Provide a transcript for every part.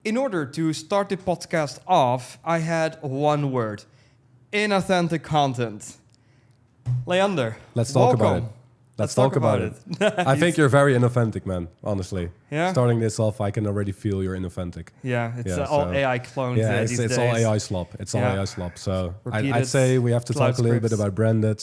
in order to start the podcast off, I had one word: inauthentic content. Leander, Let's talk welcome. about it. Let's talk about it. I think you're very inauthentic, man, honestly. Yeah? Starting this off, I can already feel you're inauthentic. Yeah, it's Yeah, all so- AI cloned Yeah, these it's days. all AI slop. It's all Yeah. AI slop. So Repeated I'd say we have to cloud talk a little bit scripts. about branded,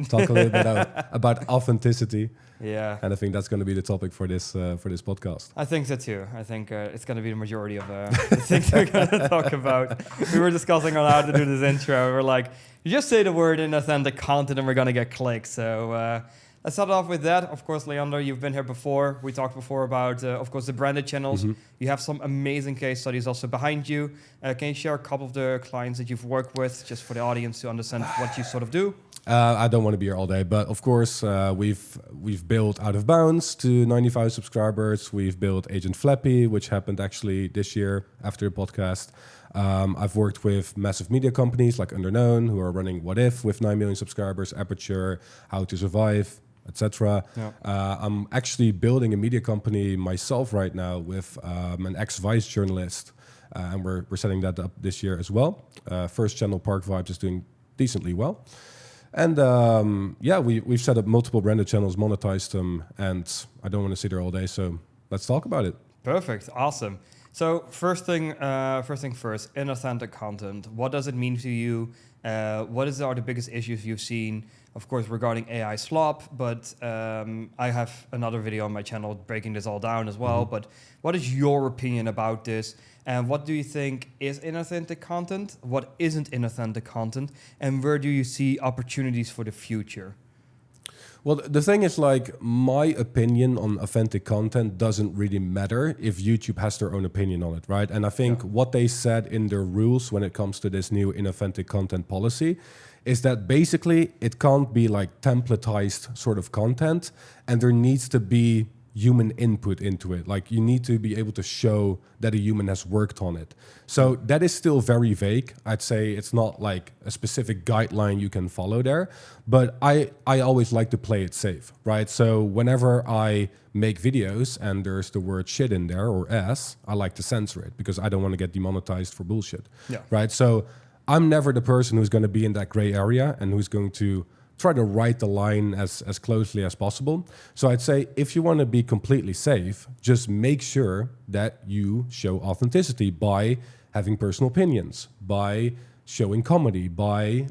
talk a little bit about authenticity. Yeah, And I think that's going to be the topic for this podcast. I think so too. I think it's going to be the majority of the things we're going to talk about. We were discussing on how to do this intro. We're like, you just say the word inauthentic content and we're going to get clicks. So let's start off with that. Of course, Leander, you've been here before. We talked before about, of course, the branded channels. Mhm. You have some amazing case studies also behind you. Can you share a couple of the clients that you've worked with, just for the audience to understand what you sort of do? I don't want to be here all day, but of course, we've built Out of Bounds to 95 subscribers. We've built Agent Flappy, which happened actually this year after the podcast. I've worked with massive media companies like Underknown, who are running What If with 9 million subscribers, Aperture, How to Survive, etc. Yeah. I'm actually building a media company myself right now with an ex-Vice journalist, and we're setting that up this year as well. First channel, Park Vibes, is doing decently well. And we've set up multiple branded channels, monetized them, and I don't want to sit there all day, so let's talk about it. Perfect, awesome. So first thing first, inauthentic content. What does it mean to you? What are the biggest issues you've seen? Of course, regarding AI slop, but I have another video on my channel breaking this all down as well. Mhm. But what is your opinion about this? And what do you think is inauthentic content? What isn't inauthentic content? And where do you see opportunities for the future? Well, the thing is, like, my opinion on authentic content doesn't really matter if YouTube has their own opinion on it, right? And I think what they said in their rules when it comes to this new inauthentic content policy is that basically it can't be like templatized sort of content, and there needs to be human input into it. Like, you need to be able to show that a human has worked on it. So that is still very vague. I'd say it's not like a specific guideline you can follow there, but I always like to play it safe, right? So whenever I make videos and there's the word shit in there or ass, I like to censor it because I don't want to get demonetized for bullshit, right? So I'm never the person who's going to be in that gray area and who's going to try to write the line as closely as possible. So I'd say if you want to be completely safe, just make sure that you show authenticity by having personal opinions, by showing comedy, by,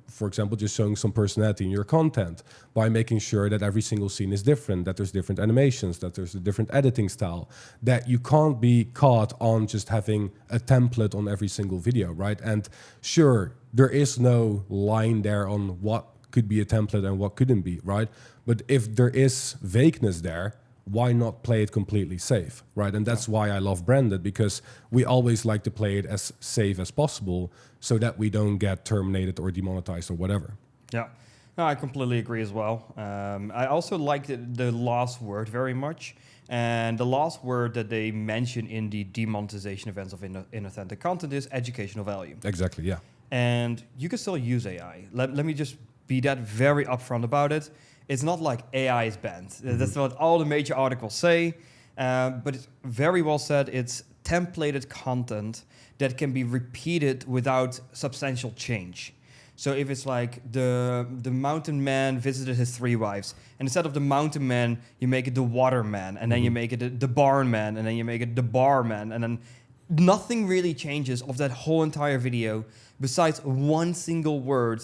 for example, just showing some personality in your content, by making sure that every single scene is different, that there's different animations, that there's a different editing style, that you can't be caught on just having a template on every single video, right? And sure, there is no line there on what could be a template and what couldn't be, right? But if there is vagueness there, why not play it completely safe, right? And that's why I love branded, because we always like to play it as safe as possible so that we don't get terminated or demonetized or whatever. Yeah, no, I completely agree as well. I also like the last word very much. And the last word that they mention in the demonetization events of inauthentic content is educational value. Exactly, yeah. And you can still use AI. Let me just be that very upfront about it. It's not like AI is banned. That's what all the major articles say. But it's very well said. It's templated content that can be repeated without substantial change. So if it's like the mountain man visited his 3 wives, and instead of the mountain man, you make it the water man, and then you make it the barn man, and then you make it the bar man, and then nothing really changes of that whole entire video besides one single word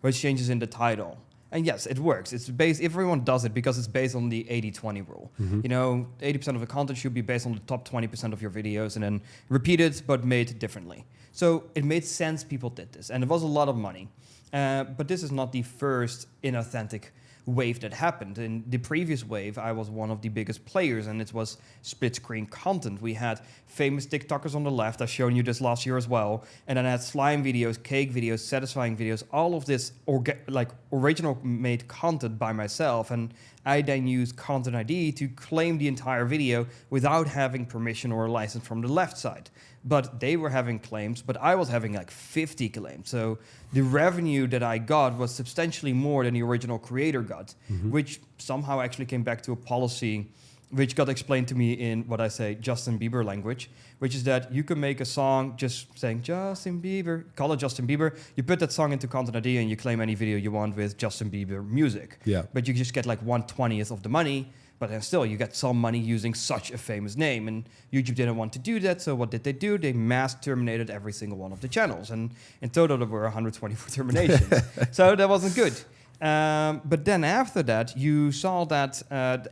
which changes in the title. And yes, it works. It's based, everyone does it because it's based on the 80-20 rule. You know, 80% of the content should be based on the top 20% of your videos and then repeated but made differently. So it made sense people did this, and it was a lot of money. But this is not the first inauthentic wave that happened. In the previous wave, I was one of the biggest players, and it was split screen content. We had famous TikTokers on the left. I've shown you this last year as well. And then I had slime videos, cake videos, satisfying videos, all of this original made content by myself. And I then used Content ID to claim the entire video without having permission or a license from the left side. But they were having claims, but I was having like 50 claims. So the revenue that I got was substantially more than the original creator got, which somehow actually came back to a policy which got explained to me in what I say Justin Bieber language, which is that you can make a song just saying Justin Bieber, call it Justin Bieber. You put that song into Content ID and you claim any video you want with Justin Bieber music. Yeah. But you just get like 1/20th of the money. But then still, you get some money using such a famous name. And YouTube didn't want to do that, so what did they do? They mass terminated every single one of the channels. And in total, there were 124 terminations. So that wasn't good. But then after that, you saw that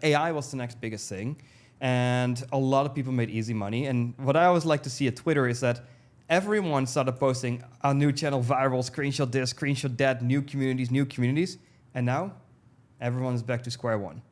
AI was the next biggest thing. And a lot of people made easy money. And what I always like to see at Twitter is that everyone started posting a new channel viral, screenshot this, screenshot that, new communities. And now, everyone is back to square one.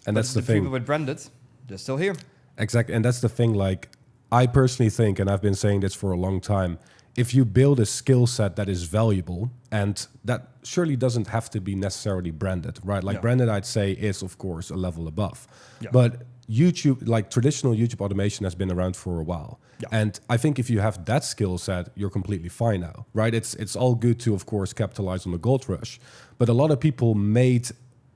And but that's the thing. People with branded, they're still here. Exactly. And that's the thing. Like, I personally think, and I've been saying this for a long time, if you build a skill set that is valuable, and that surely doesn't have to be necessarily branded, right? Like branded, I'd say, is of course a level above. Yeah. But YouTube, like traditional YouTube automation has been around for a while. Yeah. And I think if you have that skill set, you're completely fine now, right? It's all good to, of course, capitalize on the gold rush. But a lot of people made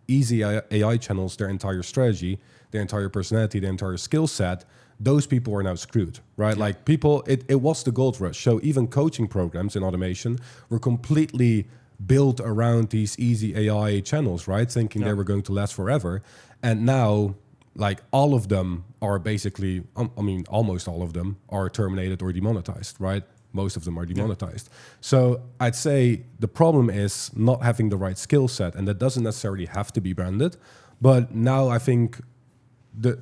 easy AI channels their entire strategy, their entire personality, their entire skill set. Those people are now screwed, right? Yeah. Like people, it was the gold rush. So even coaching programs in automation were completely built around these easy AI channels, right? Thinking they were going to last forever. And now, like all of them are basically, I mean, almost all of them are terminated or demonetized, right? Most of them are demonetized. So I'd say the problem is not having the right skill set, and that doesn't necessarily have to be branded. But now I think the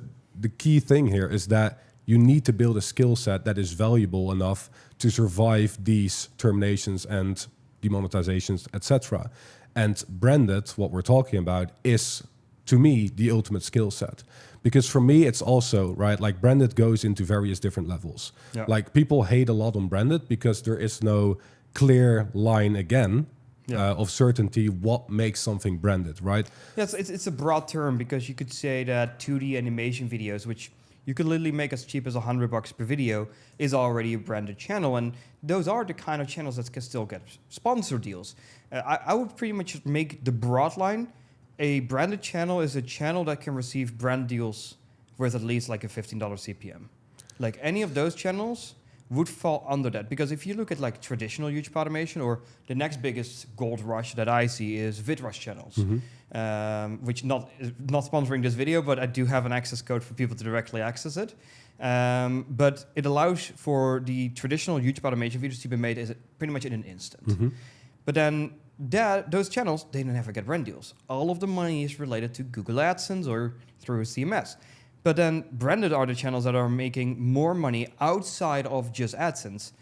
key thing here is that you need to build a skill set that is valuable enough to survive these terminations and demonetizations, etc. And branded, what we're talking about, is to me the ultimate skill set. Because for me, it's also, right, like branded goes into various different levels. Yeah. Like people hate a lot on branded because there is no clear line again of certainty what makes something branded, right? Yes, it's a broad term because you could say that 2D animation videos, which you could literally make as cheap as $100 per video, is already a branded channel. And those are the kind of channels that can still get sponsor deals. I would pretty much make the broad line. A branded channel is a channel that can receive brand deals worth at least like a $15 CPM. Like any of those channels would fall under that. Because if you look at like traditional YouTube automation, or the next biggest gold rush that I see is VidRush channels, which not sponsoring this video, but I do have an access code for people to directly access it. But it allows for the traditional YouTube automation videos to be made as pretty much in an instant. But then those channels, they never get brand deals. All of the money is related to Google AdSense or through CMS. But then branded are the channels that are making more money outside of just AdSense.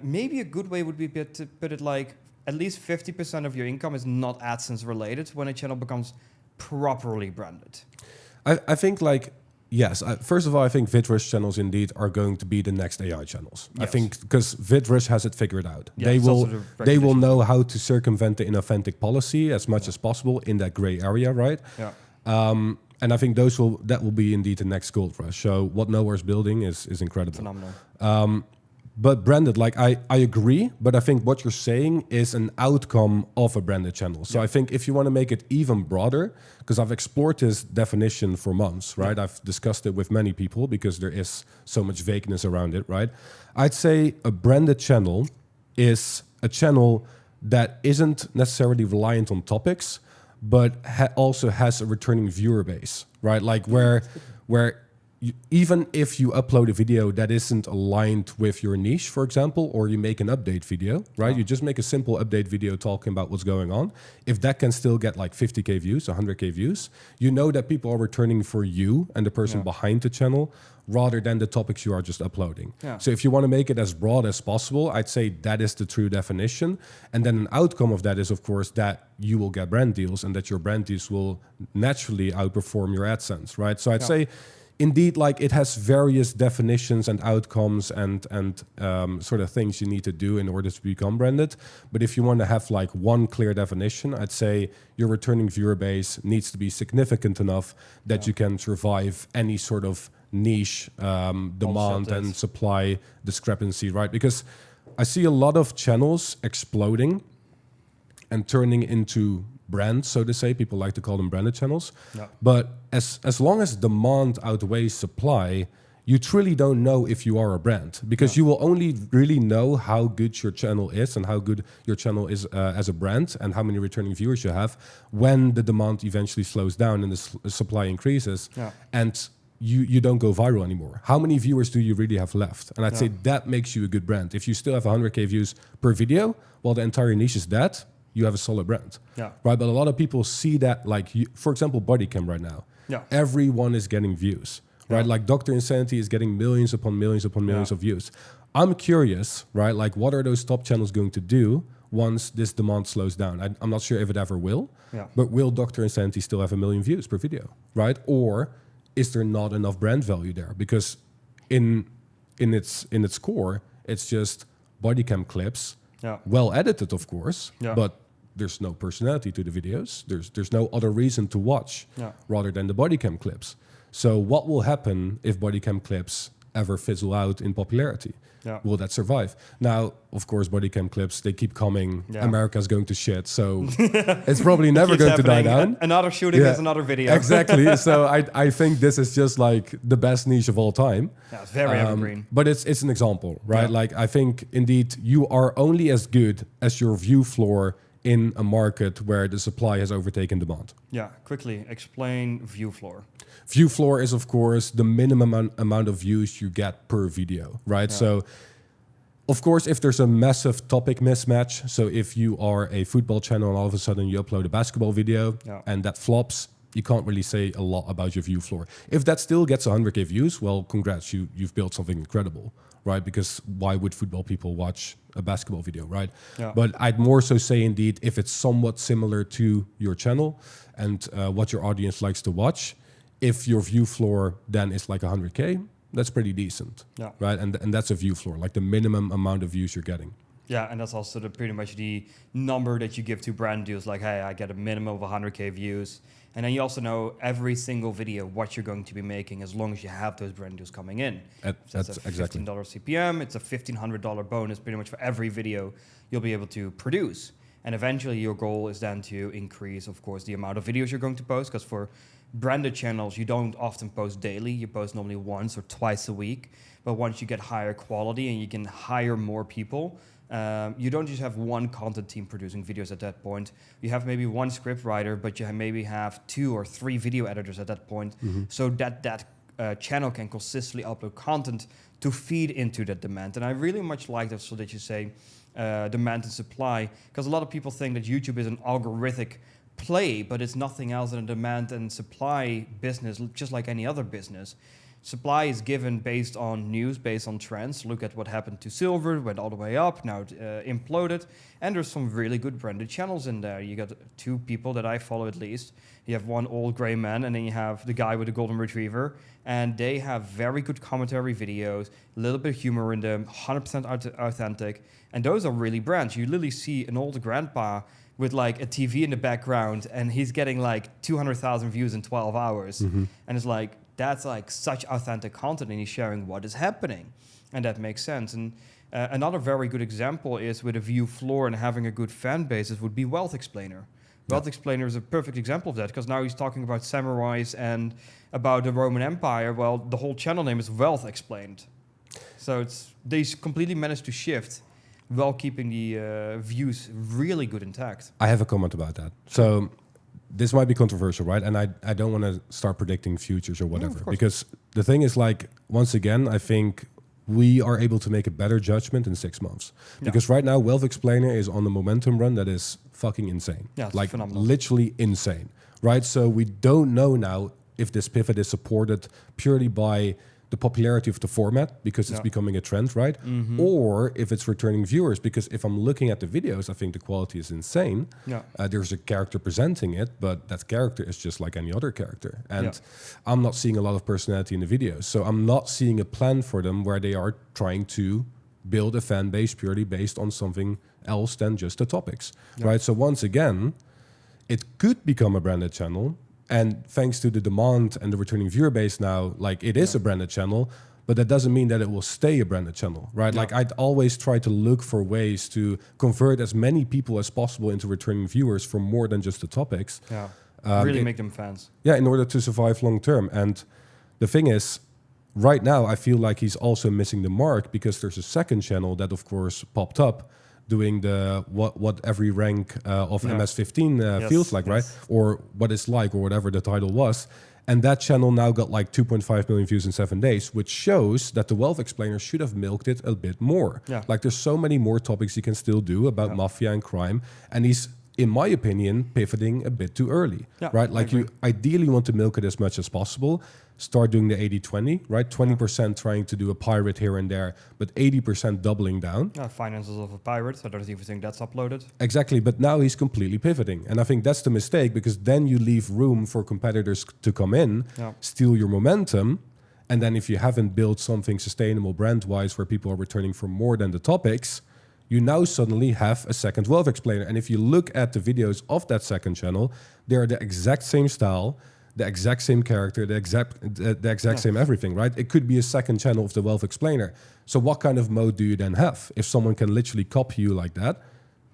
Maybe a good way would be to put it like at least 50% of your income is not AdSense related when a channel becomes properly branded. I think like, yes, first of all, I think VidRush channels indeed are going to be the next AI channels. Yes. I think because VidRush has it figured out. Yeah, they will know how to circumvent the inauthentic policy as much as possible in that gray area, right? Yeah. And I think that will be indeed the next gold rush. So what Nowhere's building is incredible. Phenomenal. But branded, like I agree, but I think what you're saying is an outcome of a branded channel. So I think if you want to make it even broader, because I've explored this definition for months, right? I've discussed it with many people because there is so much vagueness around it, right? I'd say a branded channel is a channel that isn't necessarily reliant on topics, but also has a returning viewer base, right? Like where even if you upload a video that isn't aligned with your niche, for example, or you make an update video, right? You just make a simple update video talking about what's going on. If that can still get like 50K views, 100K views, you know that people are returning for you and the person behind the channel rather than the topics you are just uploading. So if you want to make it as broad as possible, I'd say that is the true definition. And then an outcome of that is, of course, that you will get brand deals and that your brand deals will naturally outperform your AdSense, right? So I'd say, indeed, like it has various definitions and outcomes and sort of things you need to do in order to become branded. But if you want to have like one clear definition, I'd say your returning viewer base needs to be significant enough that you can survive any sort of niche demand and supply discrepancy, right? Because I see a lot of channels exploding and turning into brand, so to say. People like to call them branded channels. Yeah. But as long as demand outweighs supply, you truly don't know if you are a brand, because you will only really know how good your channel is and how good your channel is as a brand and how many returning viewers you have when the demand eventually slows down and the supply increases. Yeah. And you don't go viral anymore. How many viewers do you really have left? And I'd say that makes you a good brand. If you still have 100K views per video, while the entire niche is dead, you have a solid brand. Yeah. Right? But a lot of people see that, like, for example, Bodycam right now. Yeah. Everyone is getting views. Right, like Dr. Insanity is getting millions upon millions upon millions of views. I'm curious, right? Like, what are those top channels going to do once this demand slows down? I'm not sure if it ever will, but will Dr. Insanity still have 1 million views per video, right? Or is there not enough brand value there? Because in its core, it's just bodycam clips, well edited, of course, but there's no personality to the videos. There's no other reason to watch rather than the bodycam clips. So what will happen if bodycam clips ever fizzle out in popularity? Will that survive? Now, of course, bodycam clips, they keep coming. America's going to shit, so it's probably never going to die down. Another shooting is another video. Exactly. So I think this is just like the best niche of all time. Yeah, it's very evergreen. But it's an example, right? Like, I think, indeed, you are only as good as your view floor in a market where the supply has overtaken demand. Yeah, quickly explain view floor. View floor is, of course, the minimum amount of views you get per video, right? So, of course, if there's a massive topic mismatch, so if you are a football channel and all of a sudden you upload a basketball video and that flops, you can't really say a lot about your view floor. If that still gets 100K views, well, congrats, you've built something incredible, right? Because why would football people watch a basketball video, right? But I'd more so say, indeed, if it's somewhat similar to your channel and what your audience likes to watch, if your view floor then is like 100K, that's pretty decent, right? And that's a view floor, like the minimum amount of views you're getting. Yeah, and that's also pretty much the number that you give to brand deals, like, hey, I get a minimum of 100K views. And then you also know every single video what you're going to be making as long as you have those brand deals coming in. That's a exactly. $15 CPM, it's a $1,500 bonus pretty much for every video you'll be able to produce. And eventually your goal is then to increase, of course, the amount of videos you're going to post, because for branded channels, you don't often post daily. You post normally once or twice a week. But once you get higher quality and you can hire more people, you don't just have one content team producing videos at that point. You have maybe one script writer, but you maybe have 2 or 3 video editors at that point, so that channel can consistently upload content to feed into that demand. And I really much like that, so that you say demand and supply, because a lot of people think that YouTube is an algorithmic play, but it's nothing else than a demand and supply business, just like any other business. Supply is given based on news, based on trends. Look at what happened to silver, went all the way up, now it imploded. And there's some really good branded channels in there. You got 2 people that I follow at least. You have one old gray man, and then you have the guy with the golden retriever. And they have very good commentary videos, a little bit of humor in them, 100% authentic. And those are really brands. You literally see an old grandpa with like a TV in the background, and he's getting like 200,000 views in 12 hours. And it's like, that's like such authentic content, and he's sharing what is happening. And that makes sense. And another very good example is with a view floor and having a good fan base, it would be Wealth Explainer. Wealth Explainer is a perfect example of that, because now he's talking about samurais and about the Roman Empire. Well, the whole channel name is Wealth Explained. So they completely managed to shift while keeping the views really good intact. I have a comment about that. So this might be controversial, right? And I don't want to start predicting futures or whatever, because the thing is, like, once again, I think we are able to make a better judgment in 6 months. Because right now, Wealth Explainer is on the momentum run that is fucking insane. Yeah, it's like phenomenal. Literally insane, right? So we don't know now if this pivot is supported purely by the popularity of the format, because it's becoming a trend, right? Or if it's returning viewers, because if I'm looking at the videos, I think the quality is insane. There's a character presenting it, but that character is just like any other character. And I'm not seeing a lot of personality in the videos. So I'm not seeing a plan for them where they are trying to build a fan base purely based on something else than just the topics, right? So once again, it could become a branded channel. And thanks to the demand and the returning viewer base now, like, it is a branded channel, but that doesn't mean that it will stay a branded channel, right? No. Like I'd always try to look for ways to convert as many people as possible into returning viewers for more than just the topics. Yeah. Really make them fans. Yeah, in order to survive long term. And the thing is, right now, I feel like he's also missing the mark because there's a second channel that, of course, popped up doing the what every rank of MS-15 feels like, right? Or what it's like, or whatever the title was. And that channel now got like 2.5 million views in 7 days, which shows that the Wealth Explainer should have milked it a bit more. Yeah. Like there's so many more topics he can still do about mafia and crime. And he's, in my opinion, pivoting a bit too early, right? Like you ideally want to milk it as much as possible. Start doing the 80-20, right? 20% trying to do a pirate here and there, but 80% doubling down. Finances of a pirate. I don't even think that's uploaded. Exactly, but now he's completely pivoting. And I think that's the mistake because then you leave room for competitors to come in, steal your momentum. And then if you haven't built something sustainable brand-wise where people are returning for more than the topics, you now suddenly have a second Wealth Explainer. And if you look at the videos of that second channel, they're the exact same style, the exact same character, the exact same everything, right? It could be a second channel of the Wealth Explainer. So what kind of mode do you then have? If someone can literally copy you like that,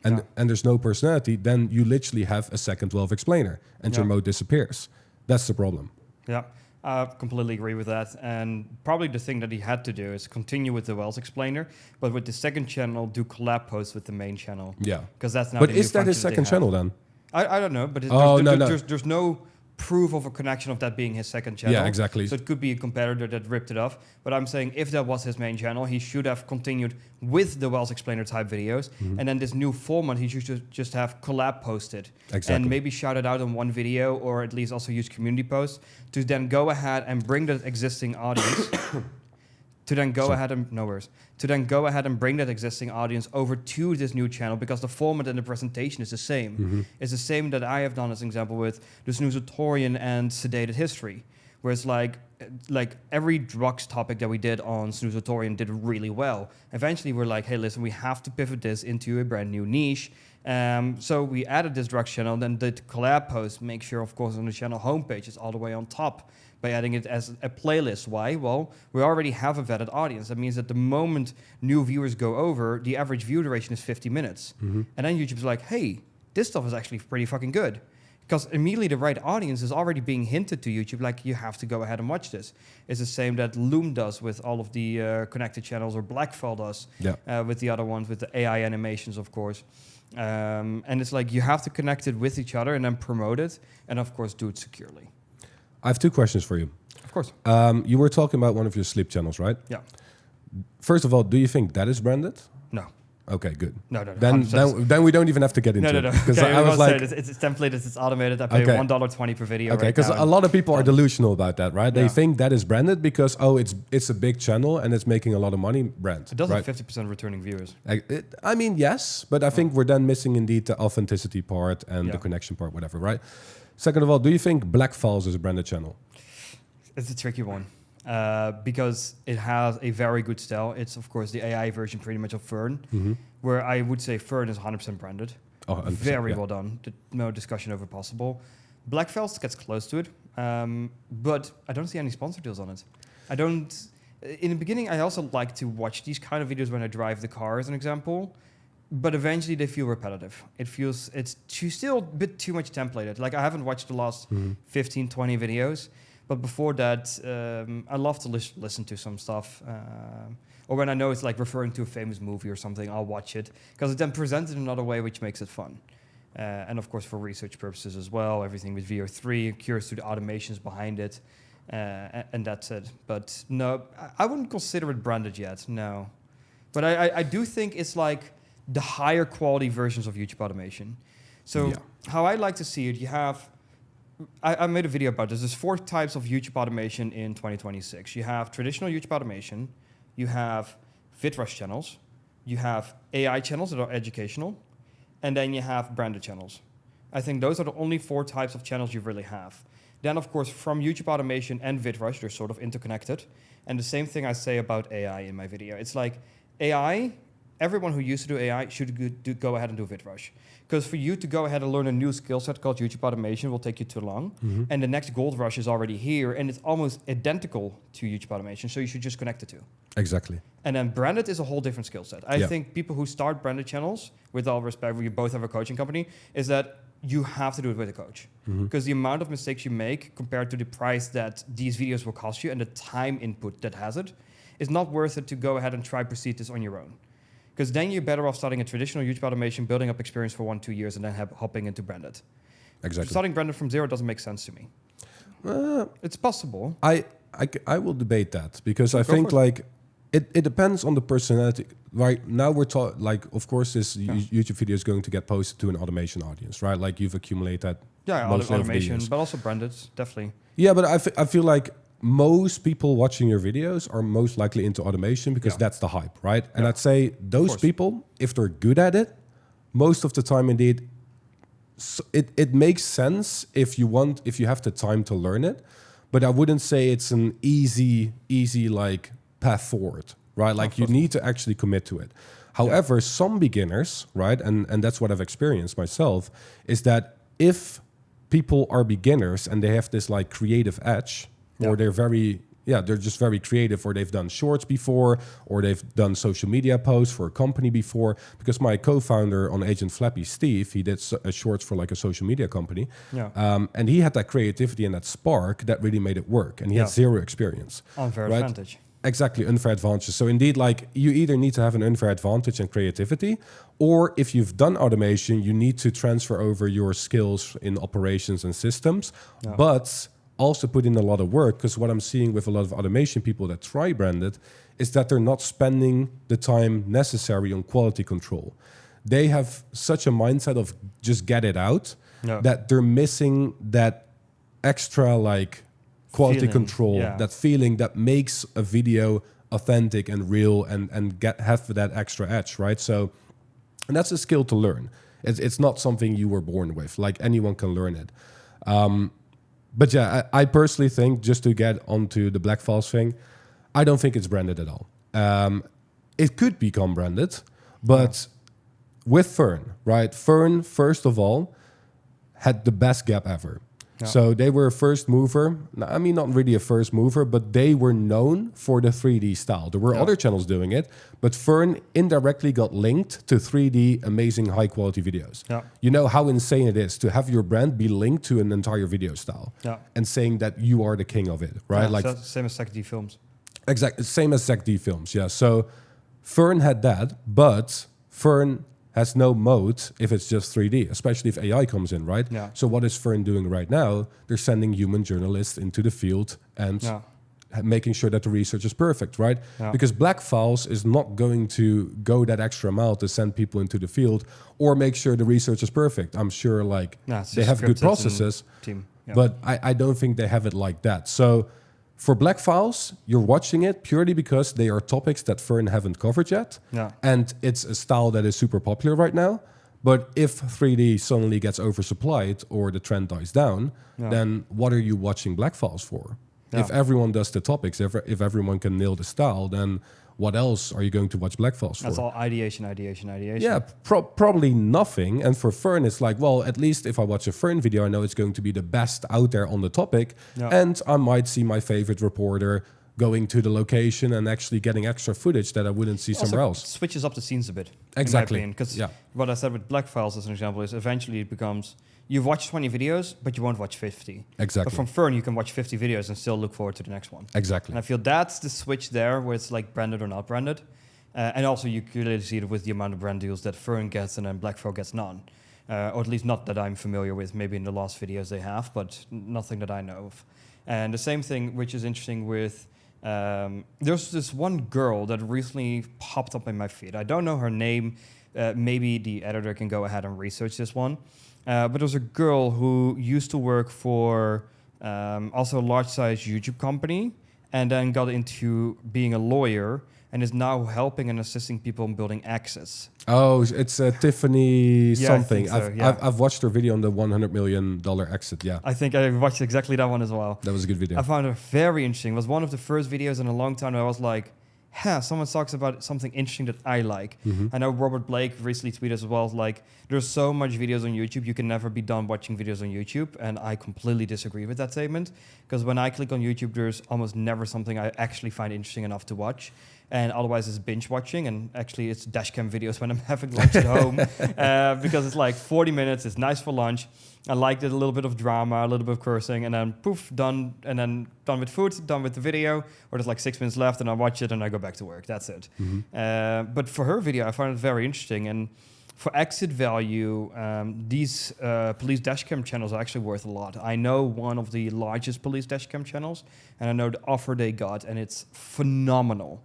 and there's no personality, then you literally have a second Wealth Explainer, and your mode disappears. That's the problem. Yeah. I completely agree with that. And probably the thing that he had to do is continue with the Wealth Explainer, but with the second channel, do collab posts with the main channel. Yeah. Because that's now But the new is that his function second channel then? I don't know, but there's no proof of a connection of that being his second channel. Yeah, exactly. So it could be a competitor that ripped it off. But I'm saying if that was his main channel, he should have continued with the Wealth Explainer type videos. And then this new format, he should just have collab posted. Exactly. And maybe shout it out on one video, or at least also use community posts to then go ahead and bring that existing audience to then go ahead and bring that existing audience over to this new channel, because the format and the presentation is the same. It's the same that I have done as an example with the Snoozatorian and Sedated History, where it's like every drugs topic that we did on Snoozatorian did really well. Eventually we're like, hey, listen, we have to pivot this into a brand new niche. So we added this drugs channel, then did collab post, make sure, of course, on the channel homepage it's all the way on top by adding it as a playlist. Why? Well, we already have a vetted audience. That means that the moment new viewers go over, the average view duration is 50 minutes. And then YouTube's like, hey, this stuff is actually pretty fucking good. Because immediately the right audience is already being hinted to YouTube, like, you have to go ahead and watch this. It's the same that Loom does with all of the connected channels, or Blackfiles does with the other ones, with the AI animations, of course. And it's like you have to connect it with each other and then promote it, and of course do it securely. I have 2 questions for you. Of course. You were talking about one of your sleep channels, right? Yeah. First of all, do you think that is branded? No. Okay, good. No. Then we don't even have to get into it. No. Because okay, I was like, it's templated, it's automated. I pay $1.20 per video. Okay, because a lot of people are delusional about that, right? They think that is branded because it's a big channel and it's making a lot of money. Brand. It does have 50% returning viewers. I mean, yes, but I think we're then missing indeed the authenticity part and the connection part, whatever, right? Second of all, do you think Blackfiles is a branded channel? It's a tricky one. Because it has a very good style. It's, of course, the AI version pretty much of Fern, where I would say Fern is 100% branded. Oh, 100%, very well done. No discussion over possible. Blackfiles gets close to it, but I don't see any sponsor deals on it. I don't... In the beginning, I also like to watch these kind of videos when I drive the car, as an example, but eventually they feel repetitive. It's still a bit too much templated. Like, I haven't watched the last 15, 20 videos, but before that, I love to listen to some stuff. Or when I know it's like referring to a famous movie or something, I'll watch it, because it's then presented in another way, which makes it fun. And of course, for research purposes as well, everything with VO3, curious to the automations behind it, and that's it. But no, I wouldn't consider it branded yet, no. But I do think it's like the higher quality versions of YouTube automation. So how I like to see it, you have... I made a video about this. There's 4 types of YouTube automation in 2026. You have traditional YouTube automation, you have VidRush channels, you have AI channels that are educational, and then you have branded channels. I think those are the only 4 types of channels you really have. Then, of course, from YouTube automation and VidRush, they're sort of interconnected. And the same thing I say about AI in my video. It's like AI everyone who used to do AI should go ahead and do VidRush. Because for you to go ahead and learn a new skill set called YouTube automation will take you too long. And the next gold rush is already here, and it's almost identical to YouTube automation. So you should just connect the two. Exactly. And then branded is a whole different skill set. I think people who start branded channels, with all respect, we both have a coaching company, is that you have to do it with a coach. Because the amount of mistakes you make compared to the price that these videos will cost you and the time input that has it, is not worth it to go ahead and try proceed this on your own. Because then you're better off starting a traditional YouTube automation, building up experience for 1-2 years, and then hopping into branded. Exactly. Starting branded from zero doesn't make sense to me. It's possible. I will debate that, because I think like it depends on the personality. Right now we're talking, like, of course this YouTube video is going to get posted to an automation audience, right? Like you've accumulated that. Yeah, automation, but also branded, definitely. Yeah, but I feel like most people watching your videos are most likely into automation because that's the hype, right? And I'd say those people, if they're good at it, most of the time indeed, it makes sense if you have the time to learn it. But I wouldn't say it's an easy like path forward, right? Like you need to actually commit to it. However, some beginners, right, and that's what I've experienced myself, is that if people are beginners and they have this like creative edge, or they're just very creative, or they've done shorts before, or they've done social media posts for a company before. Because my co-founder on Agent Flappy, Steve, he did shorts for like a social media company. And he had that creativity and that spark that really made it work. And he had zero experience. Unfair advantage. Exactly, unfair advantage. So indeed, like you either need to have an unfair advantage and creativity, or if you've done automation, you need to transfer over your skills in operations and systems. But also put in a lot of work, because what I'm seeing with a lot of automation people that try branded is that they're not spending the time necessary on quality control. They have such a mindset of just get it out that they're missing that extra like quality control, that feeling that makes a video authentic and real and have that extra edge, right? So, and that's a skill to learn. It's not something you were born with. Like anyone can learn it. But yeah, I personally think, just to get onto the Blackfiles thing, I don't think it's branded at all. It could become branded, but with Fern, right? Fern, first of all, had the best gap ever. So they were a first mover. I mean, not really a first mover, but they were known for the 3D style. There were other channels doing it, but Fern indirectly got linked to 3D amazing high quality videos. You know how insane it is to have your brand be linked to an entire video style and saying that you are the king of it, right? Like same as SecD Films. Exactly, same as SecD Films, yeah. So Fern had that, but Fern has no mode if it's just 3D, especially if AI comes in, right? So what is Fern doing right now? They're sending human journalists into the field and making sure that the research is perfect, right? Because Blackfiles is not going to go that extra mile to send people into the field or make sure the research is perfect. I'm sure like they have good processes, but I don't think they have it like that. So for Blackfiles, you're watching it purely because they are topics that Fern haven't covered yet. And it's a style that is super popular right now. But if 3D suddenly gets oversupplied or the trend dies down, then what are you watching Blackfiles for? If everyone does the topics, if everyone can nail the style, then what else are you going to watch Blackfiles for? That's all ideation. Yeah, probably nothing. And for Fern, it's like, well, at least if I watch a Fern video, I know it's going to be the best out there on the topic. And I might see my favorite reporter going to the location and actually getting extra footage that I wouldn't see somewhere else. Switches up the scenes a bit. Exactly. Because what I said with Blackfiles as an example is eventually it becomes, you've watched 20 videos, but you won't watch 50. Exactly. But from Fern, you can watch 50 videos and still look forward to the next one. Exactly. And I feel that's the switch there, where it's like branded or not branded. And also you clearly see it with the amount of brand deals that Fern gets and then Blackfiles gets none. Or at least not that I'm familiar with. Maybe in the last videos they have, but nothing that I know of. And the same thing, which is interesting with, there's this one girl that recently popped up in my feed. I don't know her name. Maybe the editor can go ahead and research this one. But there's a girl who used to work for also a large-size YouTube company and then got into being a lawyer and is now helping and assisting people in building access. Oh, it's Tiffany something. I think so, I've watched her video on the $100 million exit, I think I watched exactly that one as well. That was a good video. I found it very interesting. It was one of the first videos in a long time where I was like, someone talks about something interesting that I like. I know Robert Blake recently tweeted as well, like, there's so much videos on YouTube, you can never be done watching videos on YouTube. And I completely disagree with that statement, because when I click on YouTube, there's almost never something I actually find interesting enough to watch. And otherwise it's binge watching, and actually it's dashcam videos when I'm having lunch at home, because it's like 40 minutes, it's nice for lunch. I liked it, a little bit of drama, a little bit of cursing, and then poof, done, and then done with food, done with the video, or there's like 6 minutes left, and I watch it, and I go back to work. That's it. But for her video, I found it very interesting, and for exit value, these police dashcam channels are actually worth a lot. I know one of the largest police dashcam channels, and I know the offer they got, and it's phenomenal.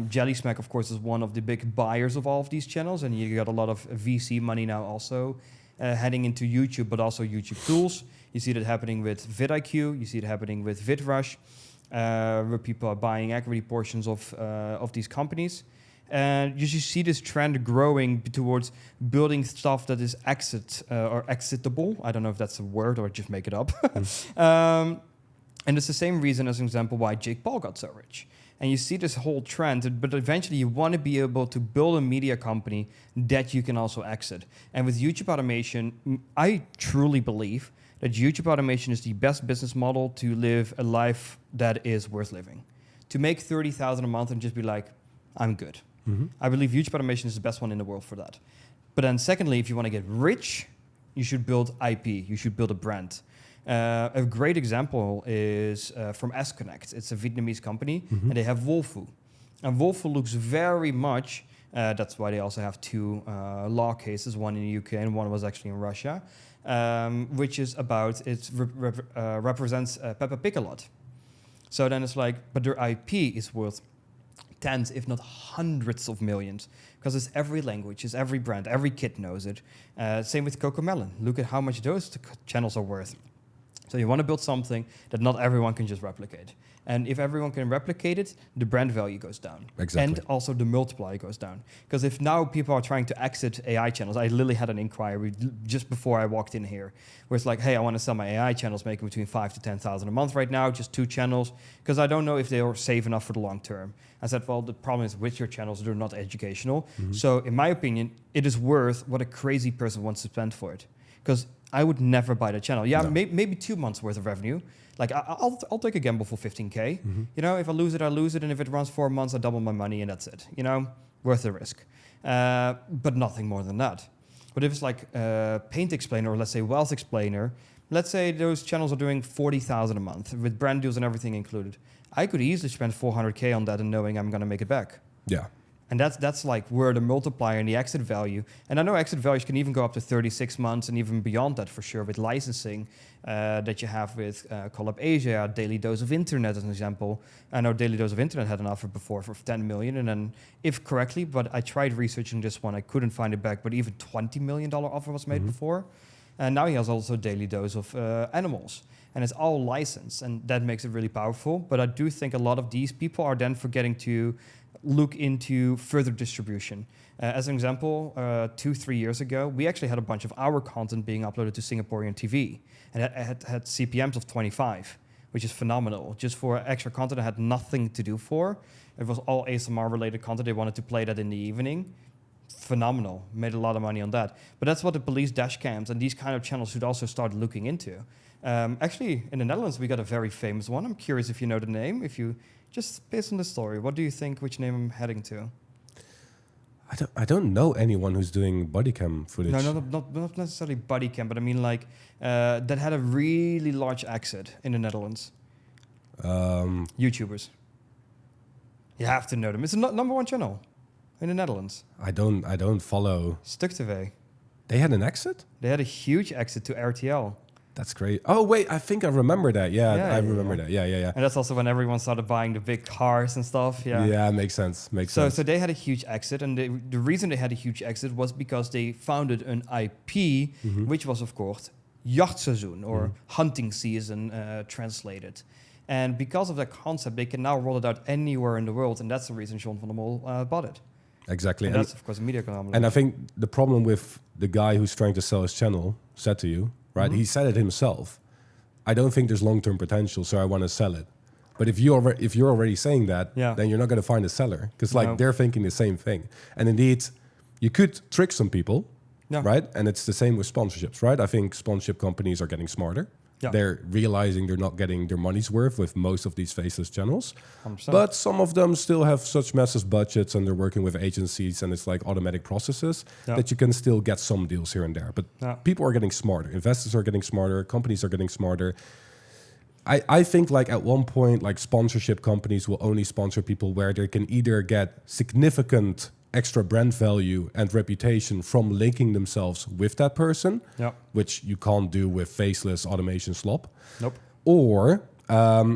Jelly Smack, of course, is one of the big buyers of all of these channels, and you got a lot of VC money now also heading into YouTube, but also YouTube tools. You see that happening with vidIQ, you see it happening with VidRush, where people are buying equity portions of these companies. And you just see this trend growing towards building stuff that is or exitable. I don't know if that's a word or just make it up. And it's the same reason, as an example, why Jake Paul got so rich. And you see this whole trend, but eventually you want to be able to build a media company that you can also exit. And with YouTube automation, I truly believe that YouTube automation is the best business model to live a life that is worth living. To make $30,000 a month and just be like, I'm good. I believe YouTube automation is the best one in the world for that. But then secondly, if you want to get rich, you should build IP. You should build a brand. A great example is from S-Connect. It's a Vietnamese company, and they have Wolfu. And Wolfu looks very much, that's why they also have two law cases, one in the UK and one was actually in Russia, which is about, it represents Peppa Pig a lot. So then it's like, but their IP is worth tens, if not hundreds of millions, because it's every language, it's every brand, every kid knows it. Same with Cocomelon. Look at how much those channels are worth. So you want to build something that not everyone can just replicate. And if everyone can replicate it, the brand value goes down. Exactly. And also the multiplier goes down. Because if now people are trying to exit AI channels, I literally had an inquiry just before I walked in here, where it's like, hey, I want to sell my AI channels, making between 5,000 to 10,000 a month right now, just 2 channels, because I don't know if they are safe enough for the long term. I said, well, the problem is with your channels, they're not educational. So in my opinion, it is worth what a crazy person wants to spend for it. Because I would never buy the channel. Yeah, maybe 2 months worth of revenue. Like I'll take a gamble for 15K. You know, if I lose it, I lose it, and if it runs 4 months, I double my money, and that's it. You know, worth the risk. But nothing more than that. But if it's like Paint Explainer or let's say Wealth Explainer, let's say those channels are doing 40,000 a month with brand deals and everything included. I could easily spend 400K on that and knowing I'm going to make it back. Yeah. And that's like where the multiplier and the exit value, and I know exit values can even go up to 36 months and even beyond that for sure with licensing that you have with Collab Asia, Daily Dose of Internet as an example. I know Daily Dose of Internet had an offer before for 10 million, and then if correctly, but I tried researching this one, I couldn't find it back, but even $20 million offer was made before. And now he has also Daily Dose of Animals. And it's all licensed, and that makes it really powerful. But I do think a lot of these people are then forgetting to look into further distribution. As an example, 2-3 years ago, we actually had a bunch of our content being uploaded to Singaporean TV, and it had CPMs of 25, which is phenomenal. Just for extra content I had nothing to do for. It was all ASMR-related content. They wanted to play that in the evening. Phenomenal. Made a lot of money on that. But that's what the police dash cams and these kind of channels should also start looking into. Actually, in the Netherlands, we got a very famous one. I'm curious if you know the name. If you just based on the story, what do you think? Which name I'm heading to? I don't know anyone who's doing body cam footage. No, not necessarily body cam, but I mean like that had a really large exit in the Netherlands. YouTubers. You have to know them. It's a number 1 channel in the Netherlands. I don't follow. Stuk TV. They had an exit? They had a huge exit to RTL. That's great. Oh, wait, I think I remember that. Yeah, I remember that. Yeah. And that's also when everyone started buying the big cars and stuff. Yeah, makes sense. So they had a huge exit, and the reason they had a huge exit was because they founded an IP, which was, of course, jachtseizoen, or hunting season translated. And because of that concept, they can now roll it out anywhere in the world, and that's the reason John van der Mol bought it. Exactly. And that's, of course, a media company. And I think the problem with the guy who's trying to sell his channel said to you, right? He said it himself. I don't think there's long-term potential, so I want to sell it. But if you're already saying that, then you're not going to find a seller because like they're thinking the same thing. And indeed, you could trick some people, right? And it's the same with sponsorships, right? I think sponsorship companies are getting smarter. They're realizing they're not getting their money's worth with most of these faceless channels. 100%. But some of them still have such massive budgets and they're working with agencies and it's like automatic processes that you can still get some deals here and there. But people are getting smarter. Investors are getting smarter. Companies are getting smarter. I think like at one point, like sponsorship companies will only sponsor people where they can either get significant extra brand value and reputation from linking themselves with that person, which you can't do with faceless automation slop. Or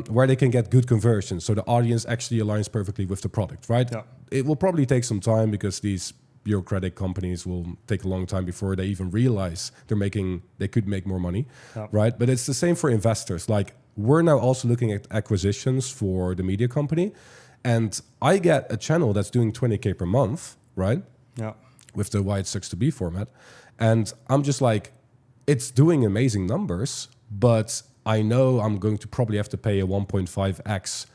where they can get good conversions, so the audience actually aligns perfectly with the product, right? It will probably take some time because these bureaucratic companies will take a long time before they even realize they could make more money, right? But it's the same for investors. Like we're now also looking at acquisitions for the media company. And I get a channel that's doing 20K per month, right? With the why it sucks to be format. And I'm just like, it's doing amazing numbers, but I know I'm going to probably have to pay a 1.5x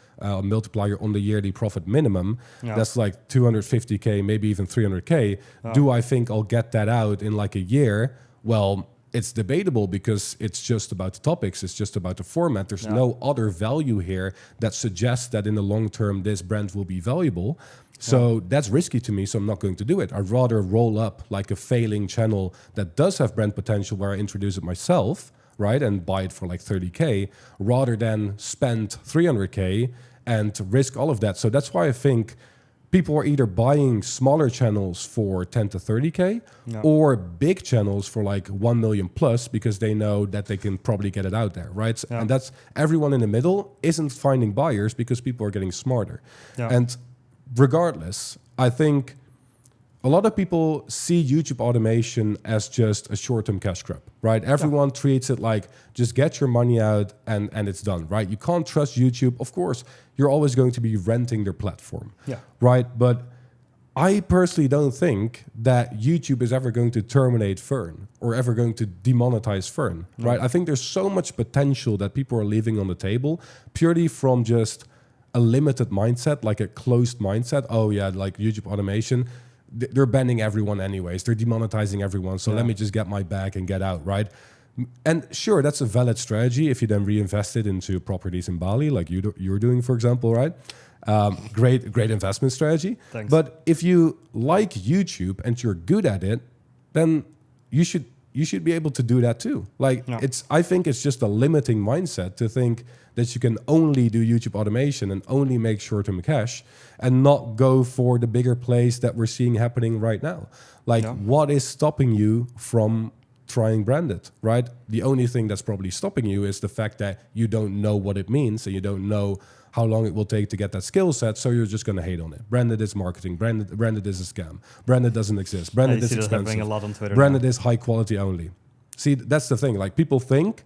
multiplier on the yearly profit minimum. That's like 250K, maybe even 300K. Do I think I'll get that out in like a year? Well, it's debatable because it's just about the topics. It's just about the format. There's no other value here that suggests that in the long term, this brand will be valuable. So that's risky to me. So I'm not going to do it. I'd rather roll up like a failing channel that does have brand potential where I introduce it myself, right? And buy it for like 30K rather than spend 300K and risk all of that. So that's why I think people are either buying smaller channels for 10 to 30K or big channels for like 1 million plus because they know that they can probably get it out there, right? And that's everyone in the middle isn't finding buyers because people are getting smarter. And regardless, I think a lot of people see YouTube automation as just a short-term cash grab, right? Everyone treats it like just get your money out and it's done, right? You can't trust YouTube. Of course, you're always going to be renting their platform, right? But I personally don't think that YouTube is ever going to terminate Fern or ever going to demonetize Fern, right? I think there's so much potential that people are leaving on the table purely from just a limited mindset, like a closed mindset. Oh yeah, like YouTube automation, they're banning everyone anyways. They're demonetizing everyone. So let me just get my bag and get out, right? And sure, that's a valid strategy if you then reinvest it into properties in Bali, like you're doing, for example, right? Great investment strategy. Thanks. But if you like YouTube and you're good at it, then you should be able to do that too. Like I think it's just a limiting mindset to think that you can only do YouTube automation and only make short-term cash and not go for the bigger plays that we're seeing happening right now. Like what is stopping you from trying branded, right? The only thing that's probably stopping you is the fact that you don't know what it means and you don't know how long it will take to get that skill set, so you're just going to hate on it. Branded is marketing. Branded is a scam. Branded doesn't exist. Branded is expensive. A lot on Twitter branded now. is high quality only. See, that's the thing. Like people think,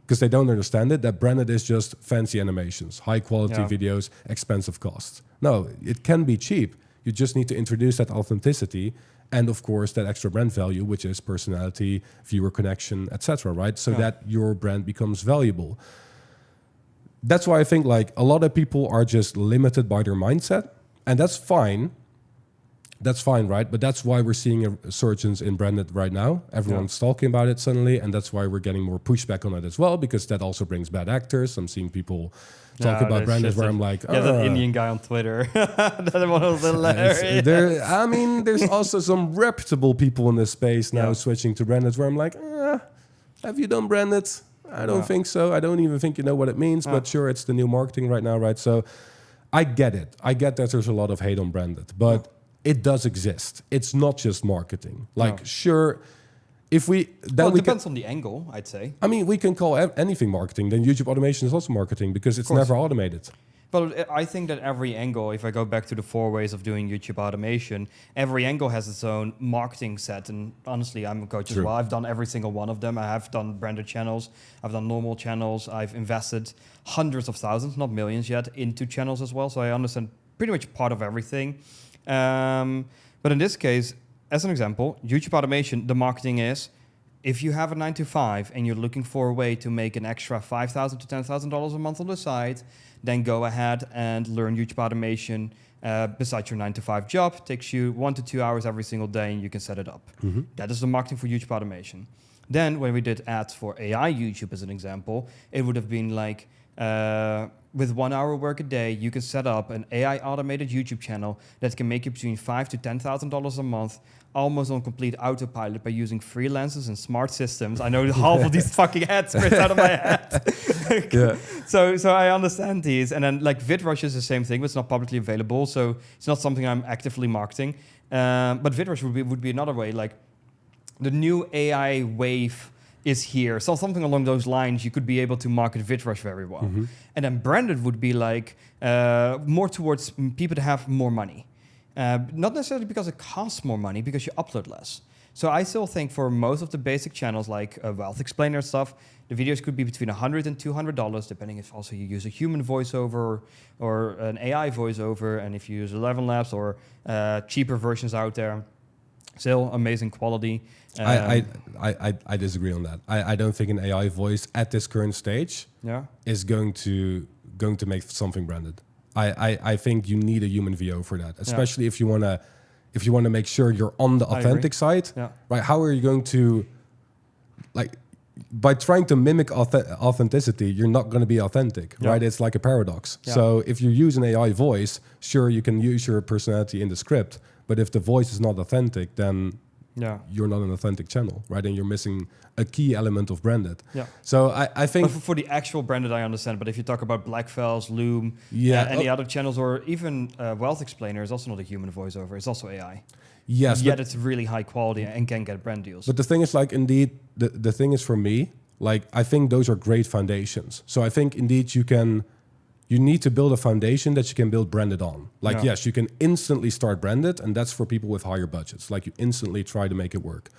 because they don't understand it, that branded is just fancy animations, high quality videos, expensive costs. No, it can be cheap. You just need to introduce that authenticity and of course that extra brand value, which is personality, viewer connection, etc., right? So that your brand becomes valuable. That's why I think like a lot of people are just limited by their mindset, and that's fine. That's fine, right? But that's why we're seeing a resurgence in branded right now. Everyone's talking about it suddenly, and that's why we're getting more pushback on it as well, because that also brings bad actors. I'm seeing people talking about branded where I'm like, that Indian guy on Twitter. That one was hilarious. There's also some reputable people in this space now switching to branded where I'm like, have you done branded? I don't think so. I don't even think you know what it means, but sure, it's the new marketing right now, right? So I get it. I get that there's a lot of hate on branded, but it does exist. It's not just marketing. Like, sure, if we... Then it depends on the angle, I'd say. I mean, we can call anything marketing. Then YouTube automation is also marketing because it's never automated. But I think that every angle, if I go back to the 4 ways of doing YouTube automation, every angle has its own marketing set. And honestly, I'm a coach as well. I've done every single one of them. I have done branded channels. I've done normal channels. I've invested hundreds of thousands, not millions yet, into channels as well. So I understand pretty much part of everything. But in this case, as an example, YouTube automation, the marketing is, if you have a 9 to 5 and you're looking for a way to make an extra $5,000 to $10,000 a month on the side, then go ahead and learn YouTube automation besides your 9 to 5 job. Takes you 1 to 2 hours every single day, and you can set it up. That is the marketing for YouTube automation. Then when we did ads for AI YouTube as an example, it would have been like, with 1 hour work a day, you can set up an AI automated YouTube channel that can make you between $5,000 to $10,000 a month, almost on complete autopilot by using freelancers and smart systems. I know half of these fucking ads spit out of my head. So I understand these. And then like VidRush is the same thing, but it's not publicly available. So it's not something I'm actively marketing. But VidRush would be another way. Like the new AI wave is here. So something along those lines, you could be able to market VidRush very well. And then branded would be like more towards people that have more money. Not necessarily because it costs more money, because you upload less. So I still think for most of the basic channels like Wealth Explainer stuff, the videos could be between $100 and $200, depending if also you use a human voiceover or an AI voiceover, and if you use 11 Labs or cheaper versions out there. Still amazing quality. I disagree on that. I don't think an AI voice at this current stage is going to make something branded. I think you need a human VO for that, especially if you wanna make sure you're on the authentic side, right? How are you going to, like, by trying to mimic authenticity, you're not going to be authentic, right? It's like a paradox. So if you use an AI voice, sure, you can use your personality in the script, but if the voice is not authentic, then you're not an authentic channel, right? And you're missing a key element of branded. So I think... But for the actual branded, I understand. But if you talk about Blackfiles, Loom, any other channels, or even Wealth Explainer is also not a human voiceover. It's also AI. Yes. Yet it's really high quality and can get brand deals. But the thing is, like, indeed, the thing is for me, like, I think those are great foundations. So I think, indeed, you need to build a foundation that you can build branded on. Like, yes, you can instantly start branded, and that's for people with higher budgets. Like, you instantly try to make it work.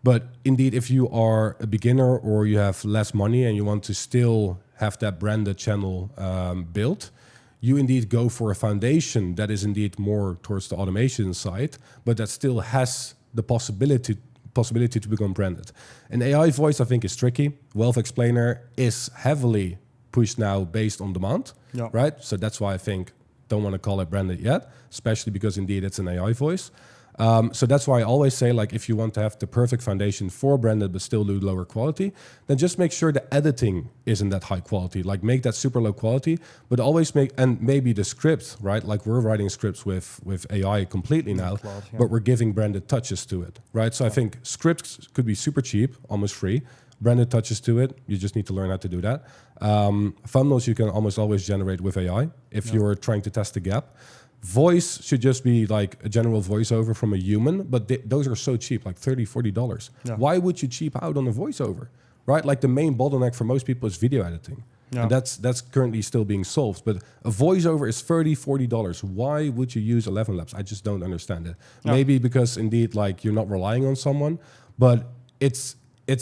But indeed, if you are a beginner or you have less money and you want to still have that branded channel built, you indeed go for a foundation that is indeed more towards the automation side, but that still has the possibility to become branded. An AI voice, I think, is tricky. Wealth Explainer is heavily pushed now based on demand, right? So that's why I think don't want to call it branded yet, especially because indeed it's an AI voice. So that's why I always say, like, if you want to have the perfect foundation for branded but still do lower quality, then just make sure the editing isn't that high quality. Like, make that super low quality, but always and maybe the script, right? Like, we're writing scripts with AI completely now, but we're giving branded touches to it, right? So I think scripts could be super cheap, almost free. Branded touches to it, you just need to learn how to do that. Thumbnails you can almost always generate with AI if you're trying to test the gap. Voice should just be like a general voiceover from a human, but those are so cheap, like $30, $40. Why would you cheap out on a voiceover, right? Like, the main bottleneck for most people is video editing. And that's currently still being solved. But a voiceover is $30, $40. Why would you use 11 Labs? I just don't understand it. Maybe because indeed, like, you're not relying on someone, but it's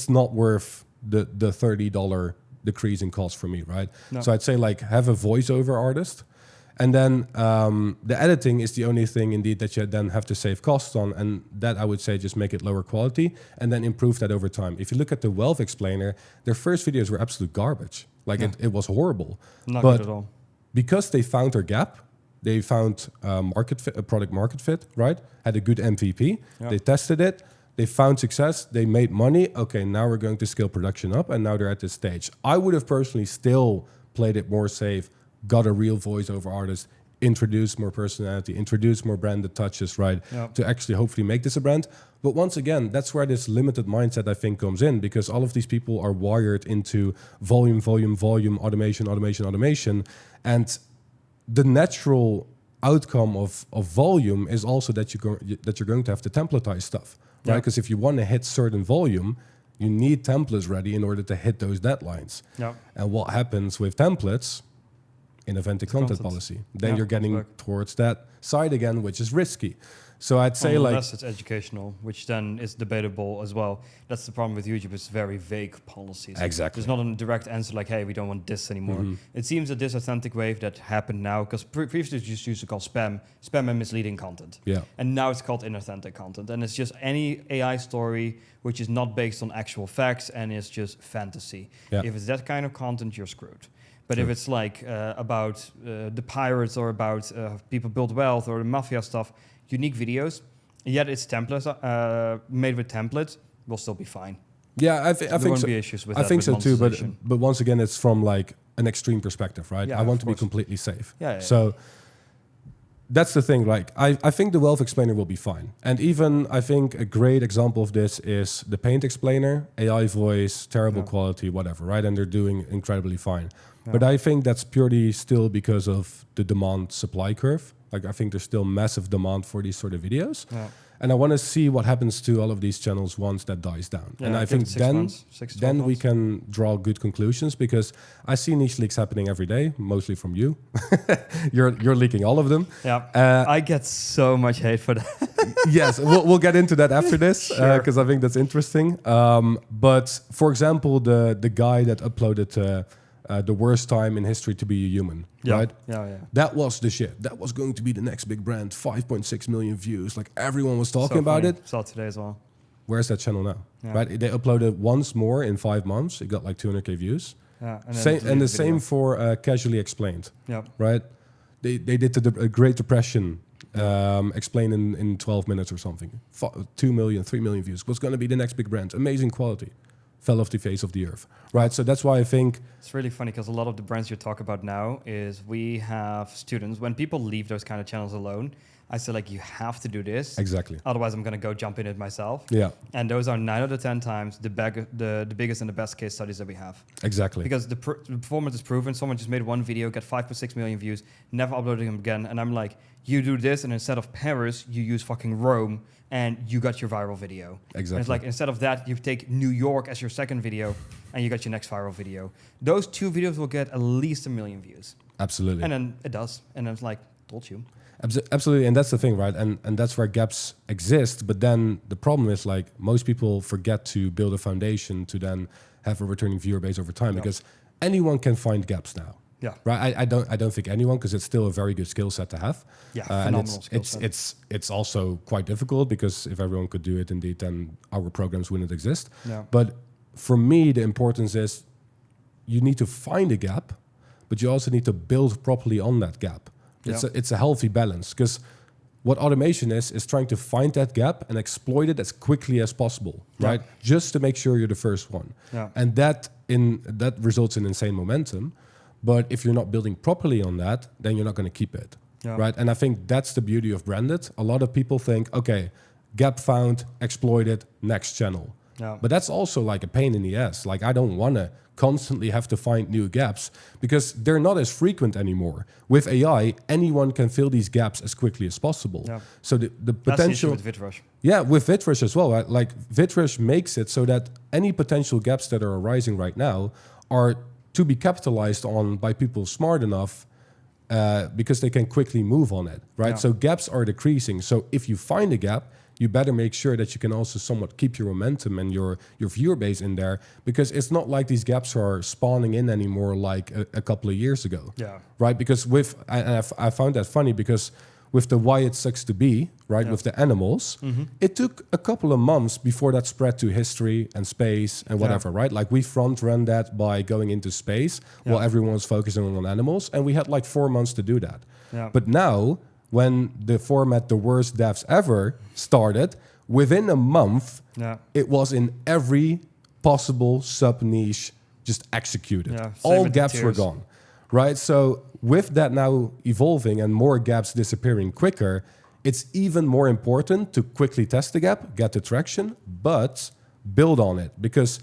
not worth the $30 decrease in cost for me, right? So I'd say, like, have a voiceover artist. And then the editing is the only thing, indeed, that you then have to save costs on. And that, I would say, just make it lower quality and then improve that over time. If you look at the Wealth Explainer, their first videos were absolute garbage. Like, it was horrible. Not good at all. Because they found their gap, they found a product market fit, right? Had a good MVP. They tested it. They found success. They made money. Okay, now we're going to scale production up. And now they're at this stage. I would have personally still played it more safe, got a real voiceover artist, introduce more personality, introduce more branded touches, right? To actually hopefully make this a brand. But once again, that's where this limited mindset, I think, comes in, because all of these people are wired into volume, automation. And the natural outcome of volume is also that you're going to have to templatize stuff, right? Because if you want to hit certain volume, you need templates ready in order to hit those deadlines. And what happens with templates? Inauthentic content policy. Then you're getting towards that side again, which is risky. So I'd say, unless it's educational, which then is debatable as well. That's the problem with YouTube. It's very vague policies. Exactly. There's not a direct answer like, hey, we don't want this anymore. It seems that this authentic wave that happened now, because previously it just used to call spam and misleading content. And now it's called inauthentic content. And it's just any AI story which is not based on actual facts and is just fantasy. If it's that kind of content, you're screwed. But True. if it's like about the pirates or about people build wealth or the mafia stuff, unique videos, yet it's templates made with templates, will still be fine. Yeah, I There think won't so. be issues with I that. think with so too. monetization. But once again, it's from like an extreme perspective, right? Yeah, I want of to be course. completely safe. Yeah, So that's the thing. Like, I think the wealth explainer will be fine. And even I think a great example of this is the paint explainer, AI voice, terrible quality, whatever, right? And they're doing incredibly fine. Yeah. But I think that's purely still because of the demand supply curve. Like, I think there's still massive demand for these sort of videos. Yeah. And I want to see what happens to all of these channels once that dies down. Yeah, and I give think it 6 then months, 6 to 12 then we months. can draw good conclusions, because I see niche leaks happening every day, mostly from you. You're leaking all of them. Yeah, I get so much hate for that. Yes, we'll get into that after this, Sure. because I think that's interesting. But for example, the guy that uploaded the worst time in history to be a human, right? Yeah. That was the shit. That was going to be the next big brand. 5.6 million views. Like, everyone was talking So about funny. it. Saw it today as well. Where's that channel now? Yeah. Right? They uploaded once more in 5 months. It got like 200k views. Yeah, and, And the same for Casually Explained. Yeah. Right? They did the Great Depression explained in 12 minutes or something. 2 million, 3 million views. Was going to be the next big brand. Amazing quality. Fell off the face of the earth. Right? So that's why I think... It's really funny because a lot of the brands you talk about now is we have students. When people leave those kind of channels alone, I say, like, you have to do this. Exactly. Otherwise, I'm going to go jump in it myself. Yeah. And those are 9 out of 10 times the biggest and the best case studies that we have. Exactly. Because the performance is proven. Someone just made one video, got 5.6 million views, never uploading them again. And I'm like, you do this, and instead of Paris, you use fucking Rome, and you got your viral video. Exactly. And it's like, instead of that, you take New York as your second video, and you got your next viral video. Those 2 videos will get at least 1 million views. Absolutely. And then it does. And then it's like, told you. Absolutely, and that's the thing, right? And that's where gaps exist. But then the problem is, like, most people forget to build a foundation to then have a returning viewer base over time, because anyone can find gaps now. Yeah. Right. I don't think anyone, because it's still a very good skill set to have. Yeah. And Phenomenal skill set. it's also quite difficult, because if everyone could do it, indeed, then our programs wouldn't exist. Yeah. But for me, the importance is you need to find a gap, but you also need to build properly on that gap. It's a healthy balance, because what automation is trying to find that gap and exploit it as quickly as possible, right? Just to make sure you're the first one. Yeah. And that results in insane momentum. But if you're not building properly on that, then you're not going to keep it, right? And I think that's the beauty of branded. A lot of people think, okay, gap found, exploited, next channel. Yeah. But that's also like a pain in the ass. Like, I don't want to constantly have to find new gaps, because they're not as frequent anymore. With AI, anyone can fill these gaps as quickly as possible. Yeah. So the That's the issue potential... with VidRush. Yeah, with VidRush as well. Right? Like, VidRush makes it so that any potential gaps that are arising right now are to be capitalized on by people smart enough, because they can quickly move on it, right? Yeah. So gaps are decreasing. So if you find a gap, you better make sure that you can also somewhat keep your momentum and your viewer base in there, because it's not like these gaps are spawning in anymore like a couple of years ago, right? Because I found that funny, because with the Why It Sucks to Be, right, with the animals, it took a couple of months before that spread to history and space and whatever, right? Like, we front-ran that by going into space while everyone was focusing on animals, and we had like 4 months to do that. Yeah. But now, when the format The Worst Devs Ever started, within a month, it was in every possible sub-niche just executed. Yeah, all gaps were gone. Right, so with that now evolving and more gaps disappearing quicker, it's even more important to quickly test the gap, get the traction, but build on it. Because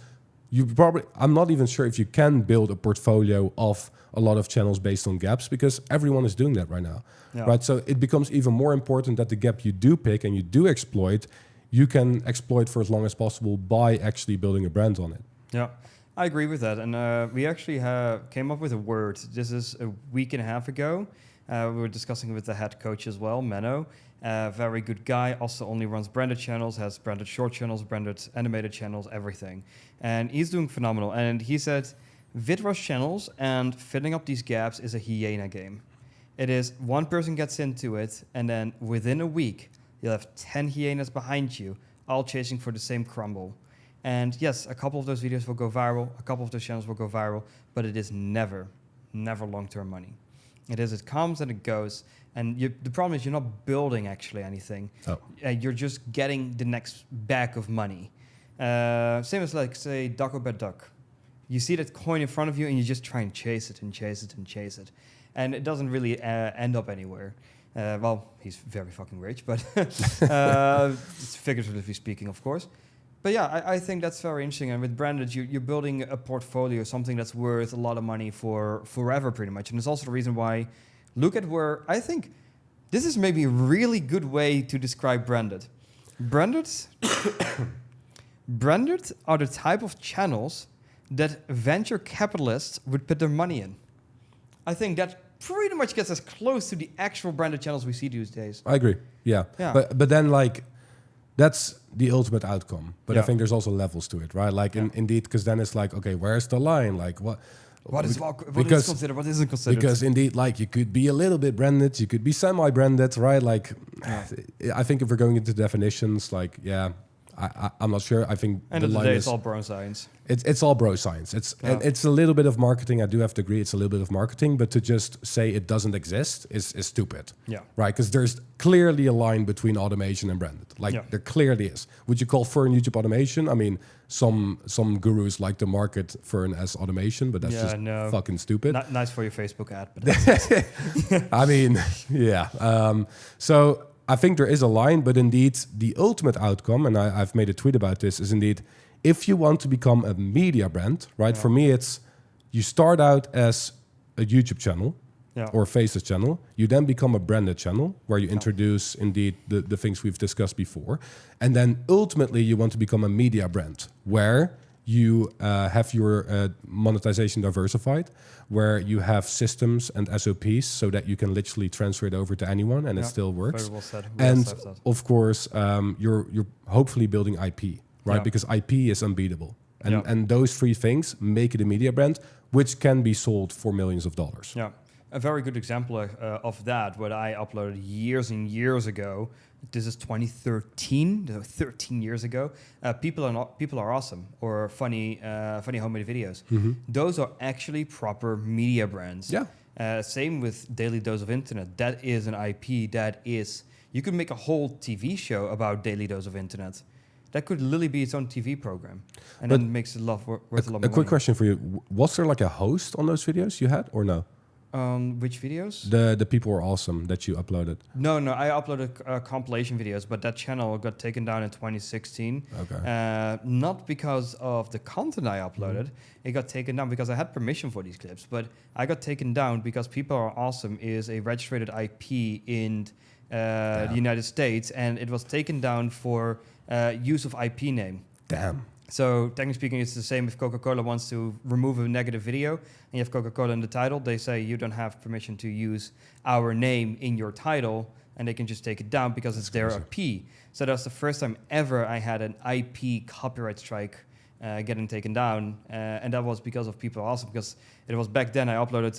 I'm not even sure if you can build a portfolio of a lot of channels based on gaps, because everyone is doing that right now. Right, so it becomes even more important that the gap you do pick and you do exploit, you can exploit for as long as possible by actually building a brand on it. Yeah. I agree with that, and we actually came up with a word. This is a week and a half ago. We were discussing with the head coach as well, Menno. Very good guy, also only runs branded channels, has branded short channels, branded animated channels, everything. And he's doing phenomenal. And he said, VidRush channels and filling up these gaps is a hyena game. It is one person gets into it, and then within a week, you'll have 10 hyenas behind you, all chasing for the same crumble. And yes, a couple of those videos will go viral, a couple of those channels will go viral, but it is never never long-term money. It comes and it goes. And the problem is you're not building actually anything. Oh. You're just getting the next bag of money. Same as like, say, Dagobert Duck. You see that coin in front of you and you just try and chase it and chase it and chase it. And it doesn't really end up anywhere. Well, he's very fucking rich, but figuratively speaking, of course. But yeah, I think that's very interesting. And with branded, you're building a portfolio, something that's worth a lot of money for forever, pretty much. And it's also the reason why, look at where, I think this is maybe a really good way to describe branded. Branded are the type of channels that venture capitalists would put their money in. I think that pretty much gets us close to the actual branded channels we see these days. I agree. Yeah. But then like that's the ultimate outcome. But I think there's also levels to it, right? Like indeed, because then it's like, okay, where's the line? Like what is considered? What isn't considered? Because indeed, like you could be a little bit branded, you could be semi-branded, right? Like I think if we're going into definitions, like I'm not sure. I think end of the day, it's all bro science. It's all bro science. It's a little bit of marketing. I do have to agree. It's a little bit of marketing, but to just say it doesn't exist is stupid. Yeah. Right. Because there's clearly a line between automation and branded. Like there clearly is. Would you call Fern YouTube automation? I mean, some gurus like to market Fern as automation, but that's just fucking stupid. Nice for your Facebook ad, but I mean, so I think there is a line, but indeed the ultimate outcome, and I've made a tweet about this, is indeed if you want to become a media brand, right? For me, it's you start out as a YouTube channel or Faces channel. You then become a branded channel where you introduce indeed the things we've discussed before. And then ultimately you want to become a media brand where you have your monetization diversified, where you have systems and SOPs so that you can literally transfer it over to anyone and it still works. Very well said. And of course, you're hopefully building IP, right? Because IP is unbeatable. And those three things make it a media brand, which can be sold for millions of dollars. Yeah. A very good example of that, what I uploaded years and years ago. This is 2013, 13 years ago. People are awesome, or funny homemade videos. Mm-hmm. Those are actually proper media brands. Yeah. Same with Daily Dose of Internet. That is an IP. You could make a whole TV show about Daily Dose of Internet. That could literally be its own TV program, and then makes it worth a lot more money. A quick question for you: was there like a host on those videos you had, or no? Which videos? The people were awesome that you uploaded. No, I uploaded compilation videos, but that channel got taken down in 2016. Okay. Not because of the content I uploaded. It got taken down because I had permission for these clips, but I got taken down because People Are Awesome is a registered IP in the United States, and it was taken down for use of IP name. Damn. So technically speaking, it's the same if Coca-Cola wants to remove a negative video and you have Coca-Cola in the title, they say you don't have permission to use our name in your title, and they can just take it down because it's their IP. So that's the first time ever I had an IP copyright strike getting taken down, and that was because of People Are Awesome, because it was back then I uploaded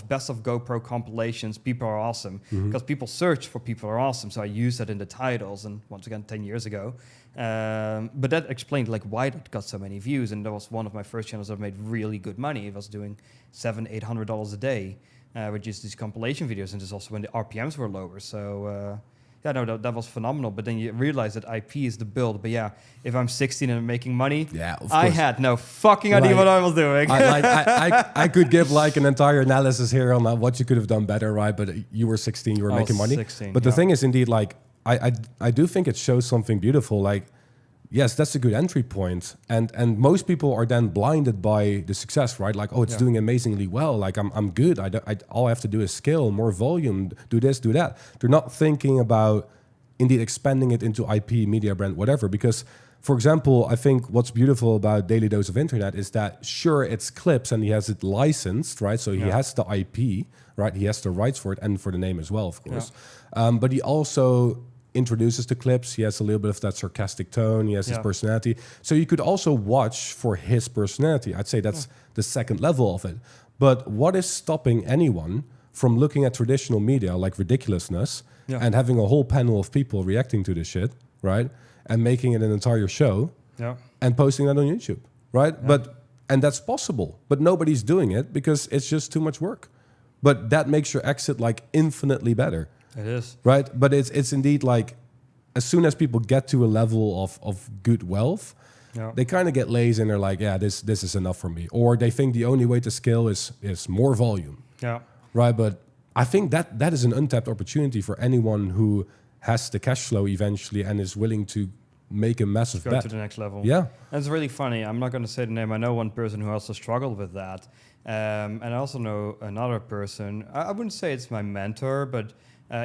best of GoPro compilations, People Are Awesome, because people search for People Are Awesome, so I used that in the titles, and once again 10 years ago. But that explained like why it got so many views, and that was one of my first channels that made really good money. It was doing $700-800 a day, with just these compilation videos, and this also when the RPMs were lower. So that was phenomenal. But then you realize that IP is the build. But yeah, if I'm 16 and I'm making money, I had no fucking idea what I was doing. I could give like an entire analysis here on what you could have done better, right? But you were 16, you were making money. 16, but the thing is, indeed, like I do think it shows something beautiful. Like, yes, that's a good entry point, and most people are then blinded by the success, right? Like, oh, it's doing amazingly well. Like, I'm good. All I have to do is scale, more volume, do this, do that. They're not thinking about indeed expanding it into IP, media brand, whatever. Because, for example, I think what's beautiful about Daily Dose of Internet is that sure, it's clips and he has it licensed, right? So he has the IP, right? He has the rights for it and for the name as well, of course. But he also introduces the clips. He has a little bit of that sarcastic tone. He has his personality. So you could also watch for his personality. I'd say that's the second level of it. But what is stopping anyone from looking at traditional media like ridiculousness and having a whole panel of people reacting to this shit, right? And making it an entire show and posting that on YouTube, right? But And that's possible, but nobody's doing it because it's just too much work. But that makes your exit like infinitely better. It is. Right? But it's indeed like, as soon as people get to a level of good wealth, they kind of get lazy and they're like, yeah, this is enough for me. Or they think the only way to scale is more volume. Yeah. Right? But I think that is an untapped opportunity for anyone who has the cash flow eventually and is willing to make a massive Go bet. to the next level. Yeah. And it's really funny. I'm not going to say the name. I know one person who also struggled with that. And I also know another person. I wouldn't say it's my mentor, but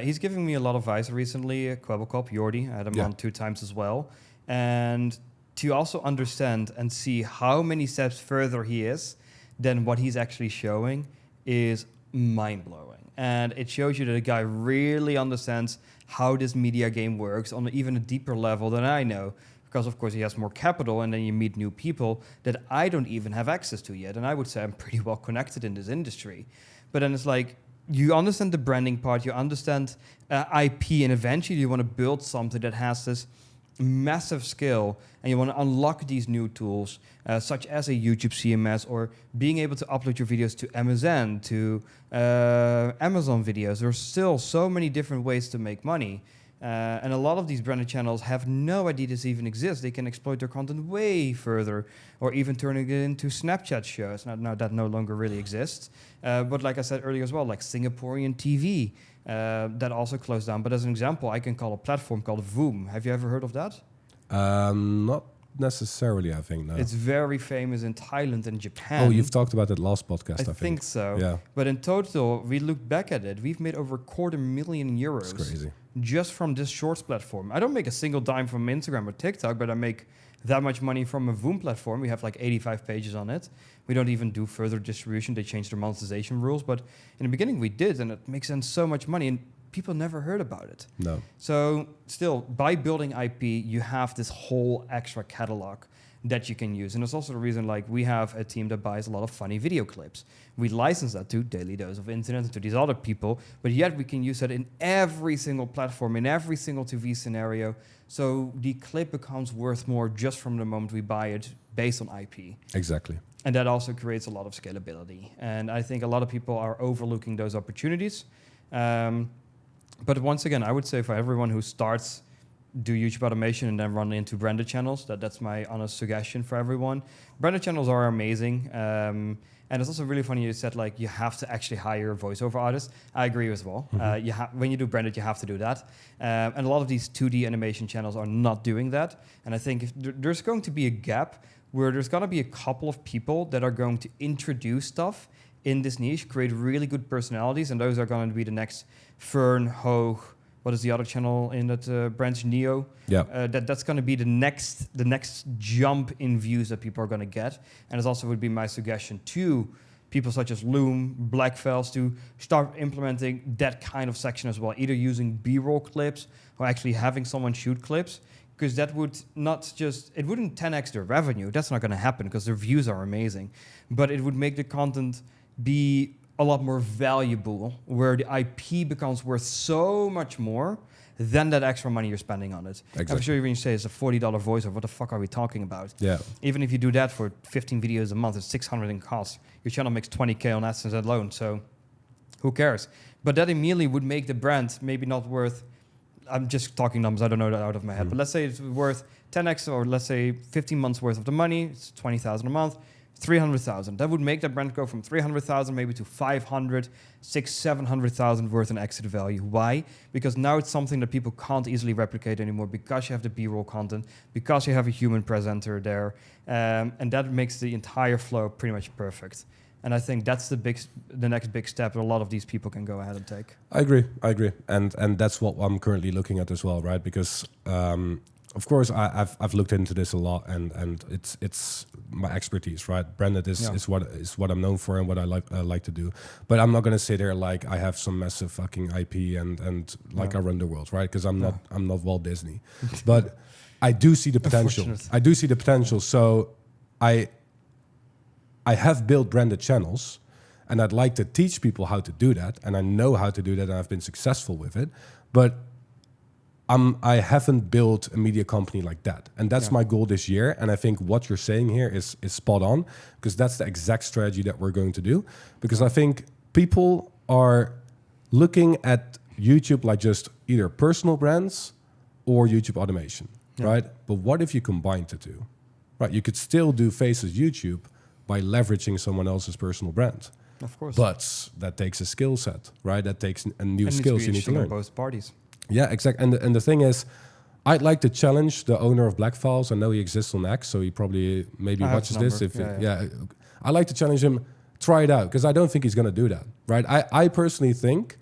he's giving me a lot of advice recently. Kwebbelkop, Jordi. I had him on 2 times as well. And to also understand and see how many steps further he is than what he's actually showing is mind-blowing. And it shows you that a guy really understands how this media game works on even a deeper level than I know. Because, of course, he has more capital, and then you meet new people that I don't even have access to yet. And I would say I'm pretty well connected in this industry. But then it's like, you understand the branding part, you understand IP, and eventually you want to build something that has this massive scale, and you want to unlock these new tools, such as a YouTube CMS, or being able to upload your videos to MSN, to Amazon videos. There's still so many different ways to make money. And a lot of these branded channels have no idea this even exists. They can exploit their content way further, or even turning it into Snapchat shows. Now that no longer really exists. But like I said earlier as well, like Singaporean TV, that also closed down. But as an example, I can call a platform called Voom. Have you ever heard of that? Not necessarily, I think, no. It's very famous in Thailand and Japan. Oh, you've talked about it last podcast, I think. I think so. Yeah. But in total, we look back at it, we've made over €250,000 It's crazy. just from this shorts platform. I don't make a single dime from Instagram or TikTok, but I make that much money from a Voom platform. We have like 85 pages on it. We don't even do further distribution. They changed their monetization rules. But in the beginning, we did, and it makes them so much money. And people never heard about it. No. So still, by building IP, you have this whole extra catalog that you can use. And it's also the reason, like, we have a team that buys a lot of funny video clips. We license that to Daily Dose of Internet and to these other people, but yet we can use that in every single platform, in every single TV scenario. So the clip becomes worth more just from the moment we buy it based on IP. Exactly. And that also creates a lot of scalability. And I think a lot of people are overlooking those opportunities. But once again, I would say for everyone who starts, do YouTube automation and then run into branded channels, that's my honest suggestion for everyone. Branded channels are amazing. And it's also really funny you said, like, you have to actually hire a voiceover artist. I agree as well. Mm-hmm. When you do branded, you have to do that. And a lot of these 2D animation channels are not doing that. And I think if there's going to be a gap where there's going to be a couple of people that are going to introduce stuff in this niche, create really good personalities, and those are going to be the next Fern, Hoog. What is the other channel in that branch? Neo. Yeah. That's going to be the next jump in views that people are going to get, and it also would be my suggestion to people such as Loom, Blackfiles, to start implementing that kind of section as well, either using B-roll clips or actually having someone shoot clips, because that would it wouldn't 10x their revenue. That's not going to happen because their views are amazing, but it would make the content be a lot more valuable, where the IP becomes worth so much more than that extra money you're spending on it. Exactly. I'm sure when you say it's a $40 voiceover, what the fuck are we talking about? Yeah. Even if you do that for 15 videos a month, it's $600 in costs. Your channel makes $20K on AdSense alone, so who cares? But that immediately would make the brand maybe not worth, I'm just talking numbers, I don't know that out of my head, but let's say it's worth 10x, or let's say 15 months worth of the money, it's $20,000 a month, 300,000. That would make that brand go from 300,000 maybe to 500, 600, 700,000 worth in exit value. Why? Because now it's something that people can't easily replicate anymore, because you have the B-roll content, because you have a human presenter there, and that makes the entire flow pretty much perfect. And I think that's the next big step that a lot of these people can go ahead and take. I agree, and that's what I'm currently looking at as well, right? Because of course I've looked into this a lot, and it's my expertise, right? Branded is what I'm known for and what I like to do. But I'm not gonna sit there like I have some massive fucking IP and like I run the world, right? Because I'm not Walt Disney, but I do see the potential. So I have built branded channels, and I'd like to teach people how to do that, and I know how to do that, and I've been successful with it. But I haven't built a media company like that. And that's my goal this year. And I think what you're saying here is spot on, because that's the exact strategy that we're going to do. Because I think people are looking at YouTube like just either personal brands or YouTube automation, right? But what if you combine the two, right? You could still do Faces YouTube by leveraging someone else's personal brand. Of course. But that takes a skill set, right? That takes a new skills you need to learn. Both parties. Yeah, exactly. And the thing is, I'd like to challenge the owner of Blackfiles. I know he exists on X, so he probably maybe watches this. I like to challenge him. Try it out, because I don't think he's going to do that, right? I personally think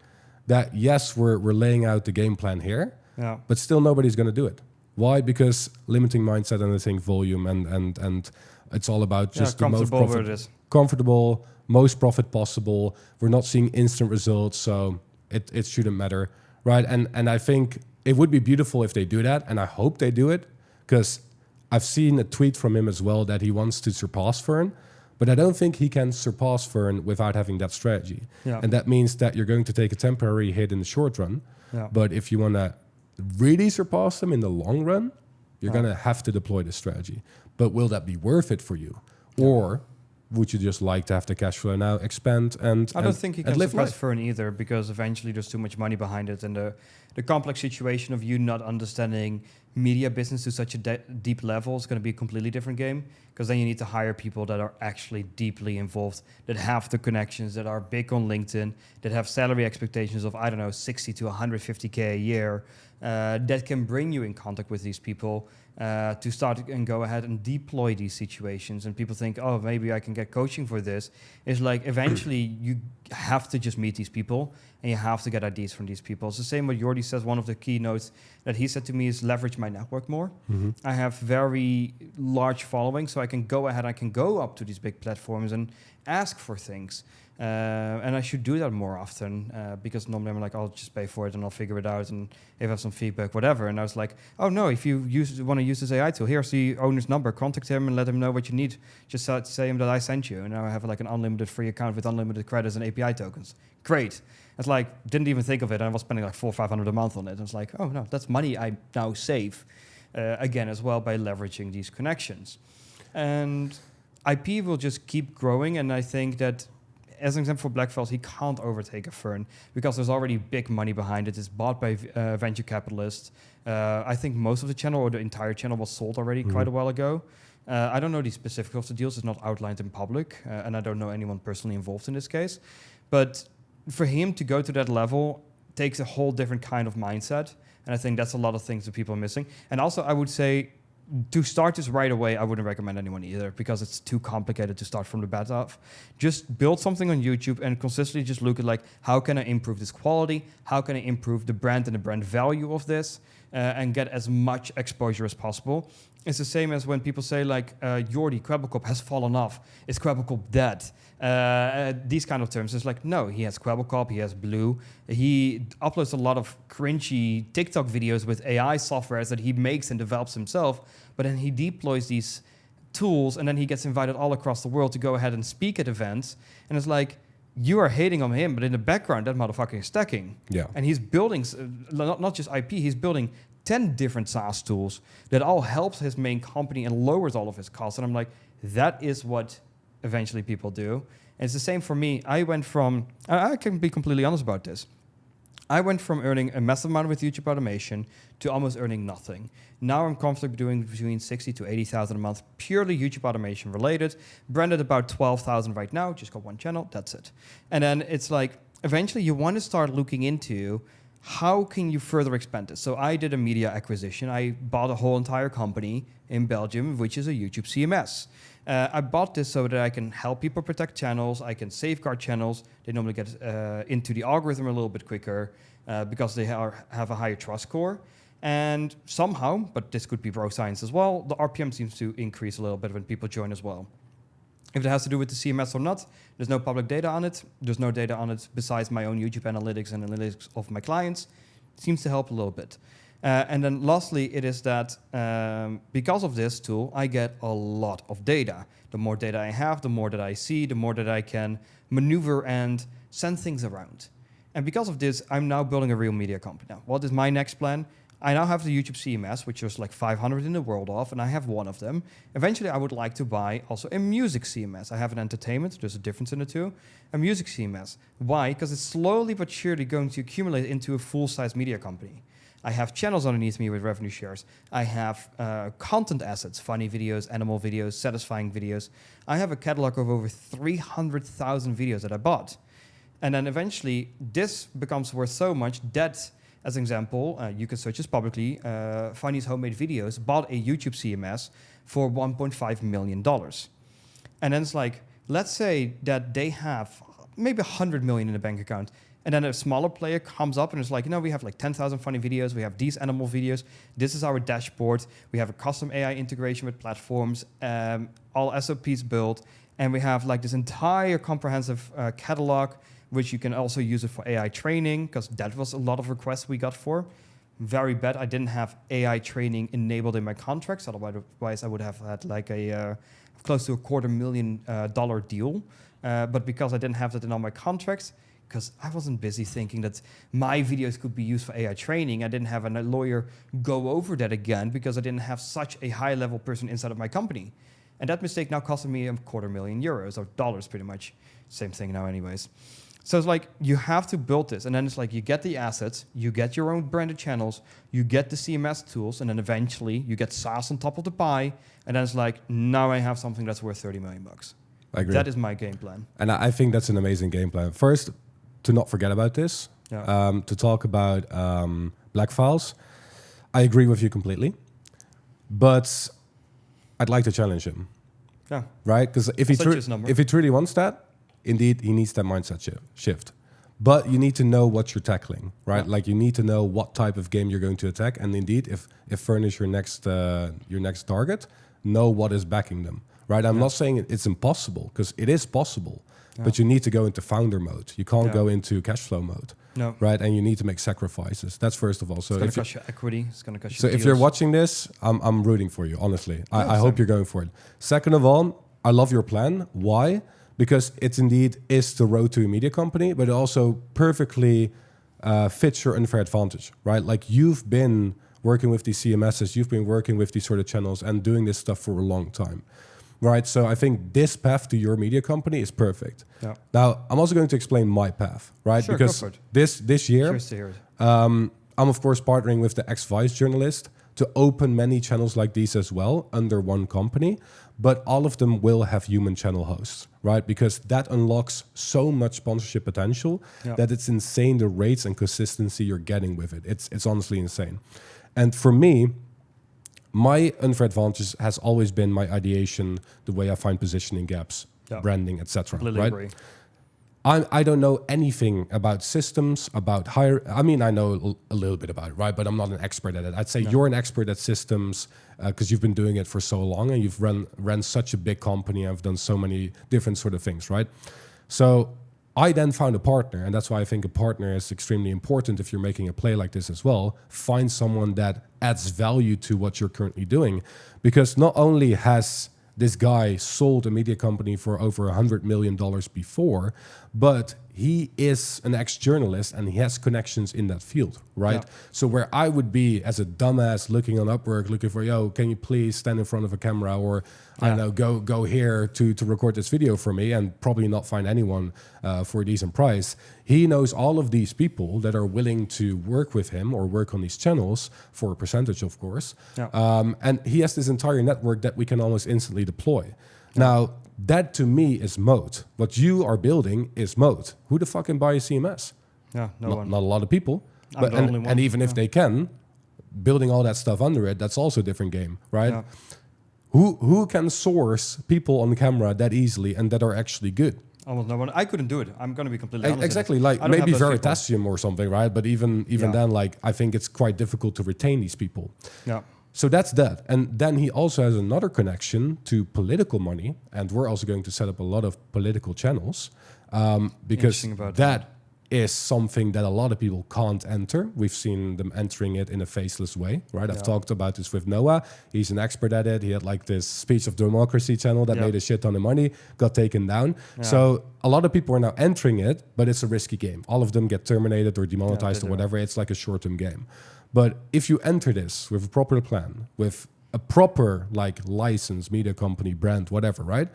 that yes, we're laying out the game plan here, but still nobody's going to do it. Why? Because limiting mindset, and I think volume and it's all about just the most comfortable, most profit possible. We're not seeing instant results, so it shouldn't matter. Right, and I think it would be beautiful if they do that, and I hope they do it, because I've seen a tweet from him as well that he wants to surpass Fern, but I don't think he can surpass Fern without having that strategy. And that means that you're going to take a temporary hit in the short run, but if you want to really surpass them in the long run, you're going to have to deploy this strategy. But will that be worth it for you? Or would you just like to have the cash flow now expand and I don't think he can surpass Fern either, because eventually there's too much money behind it, and the complex situation of you not understanding media business to such a deep level is going to be a completely different game, because then you need to hire people that are actually deeply involved, that have the connections, that are big on LinkedIn, that have salary expectations of, I don't know, 60 to 150K a year, that can bring you in contact with these people to start and go ahead and deploy these situations. And people think, oh, maybe I can get coaching for this. It's like eventually you have to just meet these people, and you have to get ideas from these people. It's the same what Jordi says. One of the keynotes that he said to me is leverage my network more. I have very large following, so I can go ahead, I can go up to these big platforms and ask for things. And I should do that more often, because normally I'm like, I'll just pay for it and I'll figure it out, and if I have some feedback, whatever. And I was like, oh no, if you want to use this AI tool, here's the owner's number, contact him and let him know what you need. Just say him that I sent you, and now I have like an unlimited free account with unlimited credits and API tokens. Great. It's like, didn't even think of it, and I was spending like $400 or $500 a month on it. I was like, oh no, that's money I now save, again as well, by leveraging these connections. And IP will just keep growing, and I think that, as an example for Blackfiles, he can't overtake a Fern, because there's already big money behind it. It's bought by venture capitalists. I think most of the channel, or the entire channel, was sold already quite a while ago. I don't know the specifics of the deals. It's not outlined in public, and I don't know anyone personally involved in this case. But for him to go to that level takes a whole different kind of mindset, and I think that's a lot of things that people are missing. And also, I would say, to start this right away, I wouldn't recommend anyone either, because it's too complicated to start from the bat off. Just build something on YouTube and consistently just look at like, how can I improve this quality? How can I improve the brand and the brand value of this? And get as much exposure as possible. It's the same as when people say like, Jordi, Kwebbelkop has fallen off. Is Kwebbelkop dead? These kind of terms. It's like, no, he has Kwebbelkop, he has Blue. He uploads a lot of cringy TikTok videos with AI softwares that he makes and develops himself, but then he deploys these tools, and then he gets invited all across the world to go ahead and speak at events. And it's like, you are hating on him, but in the background, that motherfucker is stacking. Yeah. And he's building, not just IP, he's building 10 different SaaS tools that all helps his main company and lowers all of his costs. And I'm like, that is what eventually people do. And it's the same for me. I can be completely honest about this. I went from earning a massive amount with YouTube automation to almost earning nothing. Now I'm comfortable doing between 60 to 80,000 a month, purely YouTube automation related. Branded about 12,000 right now, just got one channel, that's it. And then it's like, eventually you want to start looking into how can you further expand this? So I did a media acquisition. I bought a whole entire company in Belgium, which is a YouTube CMS. I bought this so that I can help people protect channels. I can safeguard channels. They normally get into the algorithm a little bit quicker because they have a higher trust score. And somehow, but this could be bro science as well, the RPM seems to increase a little bit when people join as well. If it has to do with the CMS or not, there's no public data on it. There's no data on it besides my own YouTube analytics and analytics of my clients. It seems to help a little bit. And then lastly, it is that because of this tool, I get a lot of data. The more data I have, the more that I see, the more that I can maneuver and send things around. And because of this, I'm now building a real media company. Now, what is my next plan? I now have the YouTube CMS, which is like 500 in the world of, and I have one of them. Eventually, I would like to buy also a music CMS. I have an entertainment. There's a difference in the two. A music CMS. Why? Because it's slowly but surely going to accumulate into a full-size media company. I have channels underneath me with revenue shares. I have content assets, funny videos, animal videos, satisfying videos. I have a catalog of over 300,000 videos that I bought. And then eventually, this becomes worth so much that, as an example, you can search this publicly, Funny's Homemade Videos bought a YouTube CMS for $1.5 million. And then it's like, let's say that they have maybe 100 million in the bank account. And then a smaller player comes up and is like, we have like 10,000 funny videos. We have these animal videos. This is our dashboard. We have a custom AI integration with platforms, all SOPs built. And we have like this entire comprehensive catalog, which you can also use it for AI training, because that was a lot of requests we got for. Very bad. I didn't have AI training enabled in my contracts. Otherwise, I would have had like a close to $250,000 deal. But because I didn't have that in all my contracts, because I wasn't busy thinking that my videos could be used for AI training. I didn't have a lawyer go over that again because I didn't have such a high-level person inside of my company. And that mistake now costed me €250,000 or dollars, pretty much. Same thing now anyways. So it's like, you have to build this. And then it's like, you get the assets, you get your own branded channels, you get the CMS tools, and then eventually you get SaaS on top of the pie. And then it's like, now I have something that's worth $30 million. I agree. That is my game plan. And I think that's an amazing game plan. First, to not forget about this, to talk about Blackfiles, I agree with you completely, but I'd like to challenge him. Yeah. Right? Because if he truly wants that, indeed, he needs that mindset shift. But you need to know what you're tackling, right? Like you need to know what type of game you're going to attack. And indeed, if Fern is your next target, know what is backing them, right? I'm not saying it's impossible, because it is possible. But you need to go into founder mode. You can't go into cash flow mode, right? And you need to make sacrifices. That's first of all. So it's going to cost you equity. It's going to cost you. So if you're watching this, I'm rooting for you. Honestly, I hope you're going for it. Second of all, I love your plan. Why? Because it indeed is the road to a media company, but it also perfectly fits your unfair advantage, right? Like you've been working with these CMSs, you've been working with these sort of channels and doing this stuff for a long time. Right, so I think this path to your media company is perfect. Yeah. Now, I'm also going to explain my path, right? Sure, because this year, curious to hear it. I'm of course partnering with the ex-Vice journalist to open many channels like these as well under one company, but all of them will have human channel hosts, right? Because that unlocks so much sponsorship potential that it's insane the rates and consistency you're getting with it. It's honestly insane. And for me, my unfair advantage has always been my ideation, the way I find positioning gaps, branding, etc. Right? Agree. I don't know anything about systems, about I mean, I know a little bit about it, right? But I'm not an expert at it. I'd say you're an expert at systems because you've been doing it for so long and you've ran such a big company and have done so many different sort of things, right? So I then found a partner, and that's why I think a partner is extremely important if you're making a play like this as well. Find someone that adds value to what you're currently doing, because not only has this guy sold a media company for over $100 million before, but he is an ex-journalist and he has connections in that field, right? Yeah. So where I would be as a dumbass looking on Upwork, looking for, can you please stand in front of a camera or, I don't know, go here to record this video for me, and probably not find anyone for a decent price. He knows all of these people that are willing to work with him or work on these channels for a percentage, of course. Yeah. And he has this entire network that we can almost instantly deploy. Yeah. Now, that to me is moat. What you are building is moat. Who the fuck can buy a CMS? Yeah, not a lot of people. And even if they can, building all that stuff under it, that's also a different game, right? Yeah. Who can source people on camera that easily and that are actually good? Almost no one. I couldn't do it. I'm going to be completely honest. Exactly, like maybe Veritasium or something, right? But even then, like I think it's quite difficult to retain these people. Yeah. So that's that. And then he also has another connection to political money. And we're also going to set up a lot of political channels because that is something that a lot of people can't enter. We've seen them entering it in a faceless way, right? I've talked about this with Noah. He's an expert at it. He had like this Speech of Democracy channel that made a shit ton of money, got taken down. Yeah. So a lot of people are now entering it, but it's a risky game. All of them get terminated or demonetized or whatever. It's like a short-term game. But if you enter this with a proper plan, with a proper like license, media company, brand, whatever, right?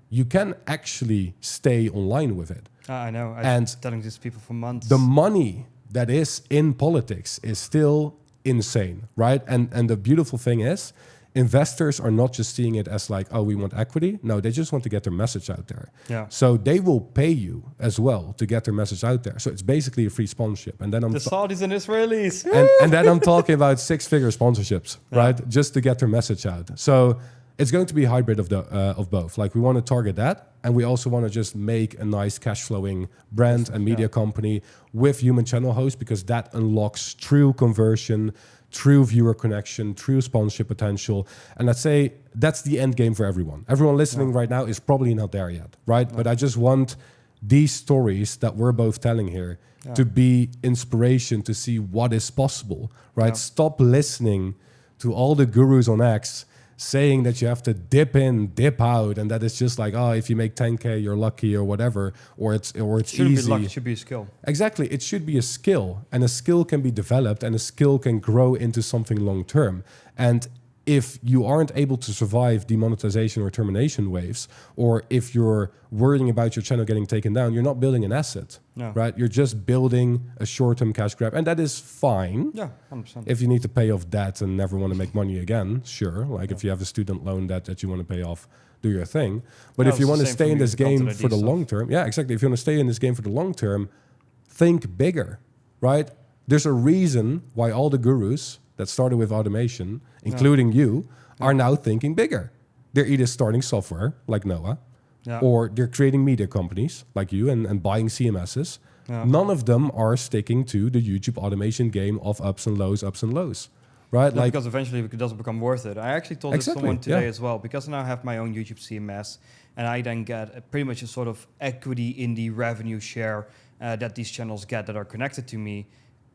You can actually stay online with it. I know. I've been telling these people for months. The money that is in politics is still insane, right? And the beautiful thing is, investors are not just seeing it as like, oh, we want equity. No, they just want to get their message out there. Yeah. So they will pay you as well to get their message out there. So it's basically a free sponsorship. And then the Saudis and Israelis. and then I'm talking about 6-figure sponsorships, right? Just to get their message out. So it's going to be a hybrid of both. Like we want to target that, and we also want to just make a nice cash flowing brand and media company with human channel hosts, because that unlocks true conversion, true viewer connection, true sponsorship potential. And let's say that's the end game for everyone. Everyone listening right now is probably not there yet, right? But I just want these stories that we're both telling here to be inspiration to see what is possible, right? Stop listening to all the gurus on X saying that you have to dip in, dip out, and that it's just like, oh, if you make 10K, you're lucky or whatever, or it's shouldn't easy. Be luck, it should be a skill. Exactly, it should be a skill, and a skill can be developed, and a skill can grow into something long term. And if you aren't able to survive demonetization or termination waves, or if you're worrying about your channel getting taken down, you're not building an asset, right? You're just building a short-term cash grab, and that is fine. Yeah, 100%. If you need to pay off debt and never want to make money again, sure. Like if you have a student loan that you want to pay off, do your thing. But if you want to stay in this game for the long term, exactly. If you want to stay in this game for the long term, think bigger, right? There's a reason why all the gurus that started with automation, including you, are now thinking bigger. They're either starting software like Noah, or they're creating media companies like you and buying CMSs. None of them are sticking to the YouTube automation game of ups and lows, right? No, like, because eventually it doesn't become worth it. I actually told someone today as well, because now I have my own YouTube CMS, and I then get pretty much a sort of equity in the revenue share that these channels get that are connected to me.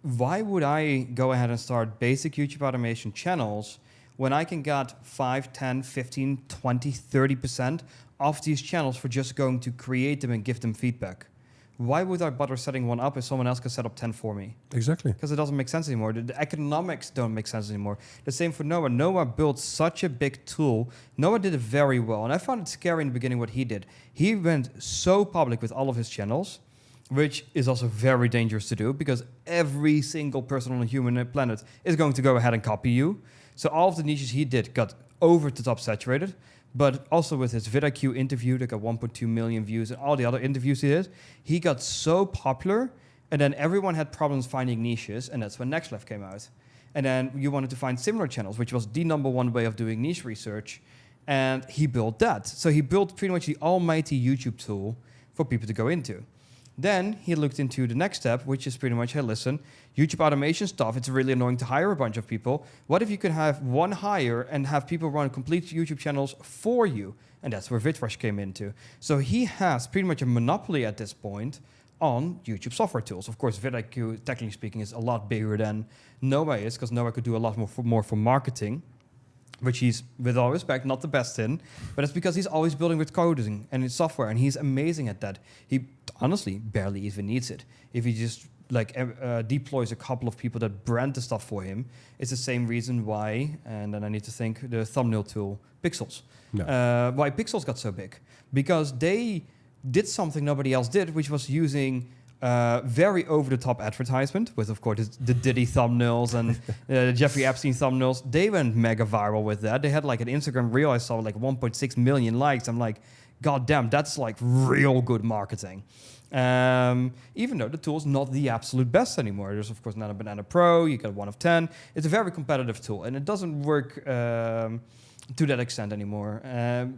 Why would I go ahead and start basic YouTube automation channels when I can get 5, 10, 15, 20, 30% of these channels for just going to create them and give them feedback? Why would I bother setting one up if someone else can set up 10 for me? Exactly. Because it doesn't make sense anymore. The economics don't make sense anymore. The same for Noah. Noah built such a big tool. Noah did it very well. And I found it scary in the beginning what he did. He went so public with all of his channels, which is also very dangerous to do because every single person on the human planet is going to go ahead and copy you. So all of the niches he did got over the top saturated, but also with his vidIQ interview that got 1.2 million views and all the other interviews he did, he got so popular, and then everyone had problems finding niches, and that's when NextLeft came out. And then you wanted to find similar channels, which was the number one way of doing niche research, and he built that. So he built pretty much the almighty YouTube tool for people to go into. Then he looked into the next step, which is pretty much, hey, listen, YouTube automation stuff, it's really annoying to hire a bunch of people. What if you could have one hire and have people run complete YouTube channels for you? And that's where VidRush came into. So he has pretty much a monopoly at this point on YouTube software tools. Of course, vidIQ, technically speaking, is a lot bigger than Noah is, because Noah could do a lot more for marketing, which he's, with all respect, not the best in, but it's because he's always building with coding and his software, and he's amazing at that. He honestly barely even needs it. If he just deploys a couple of people that brand the stuff for him, it's the same reason why, and then I need to think, the thumbnail tool, Pixels. No. Why Pixels got so big. Because they did something nobody else did, which was using very over-the-top advertisement with, of course, the Diddy thumbnails and Jeffrey Epstein thumbnails. They went mega viral with that. They had like an Instagram reel I saw like 1.6 million likes. I'm like, God damn, that's like real good marketing. Even though the tool's not the absolute best anymore. There's, of course, Nano Banana Pro. You got 1 of 10. It's a very competitive tool, and it doesn't work to that extent anymore.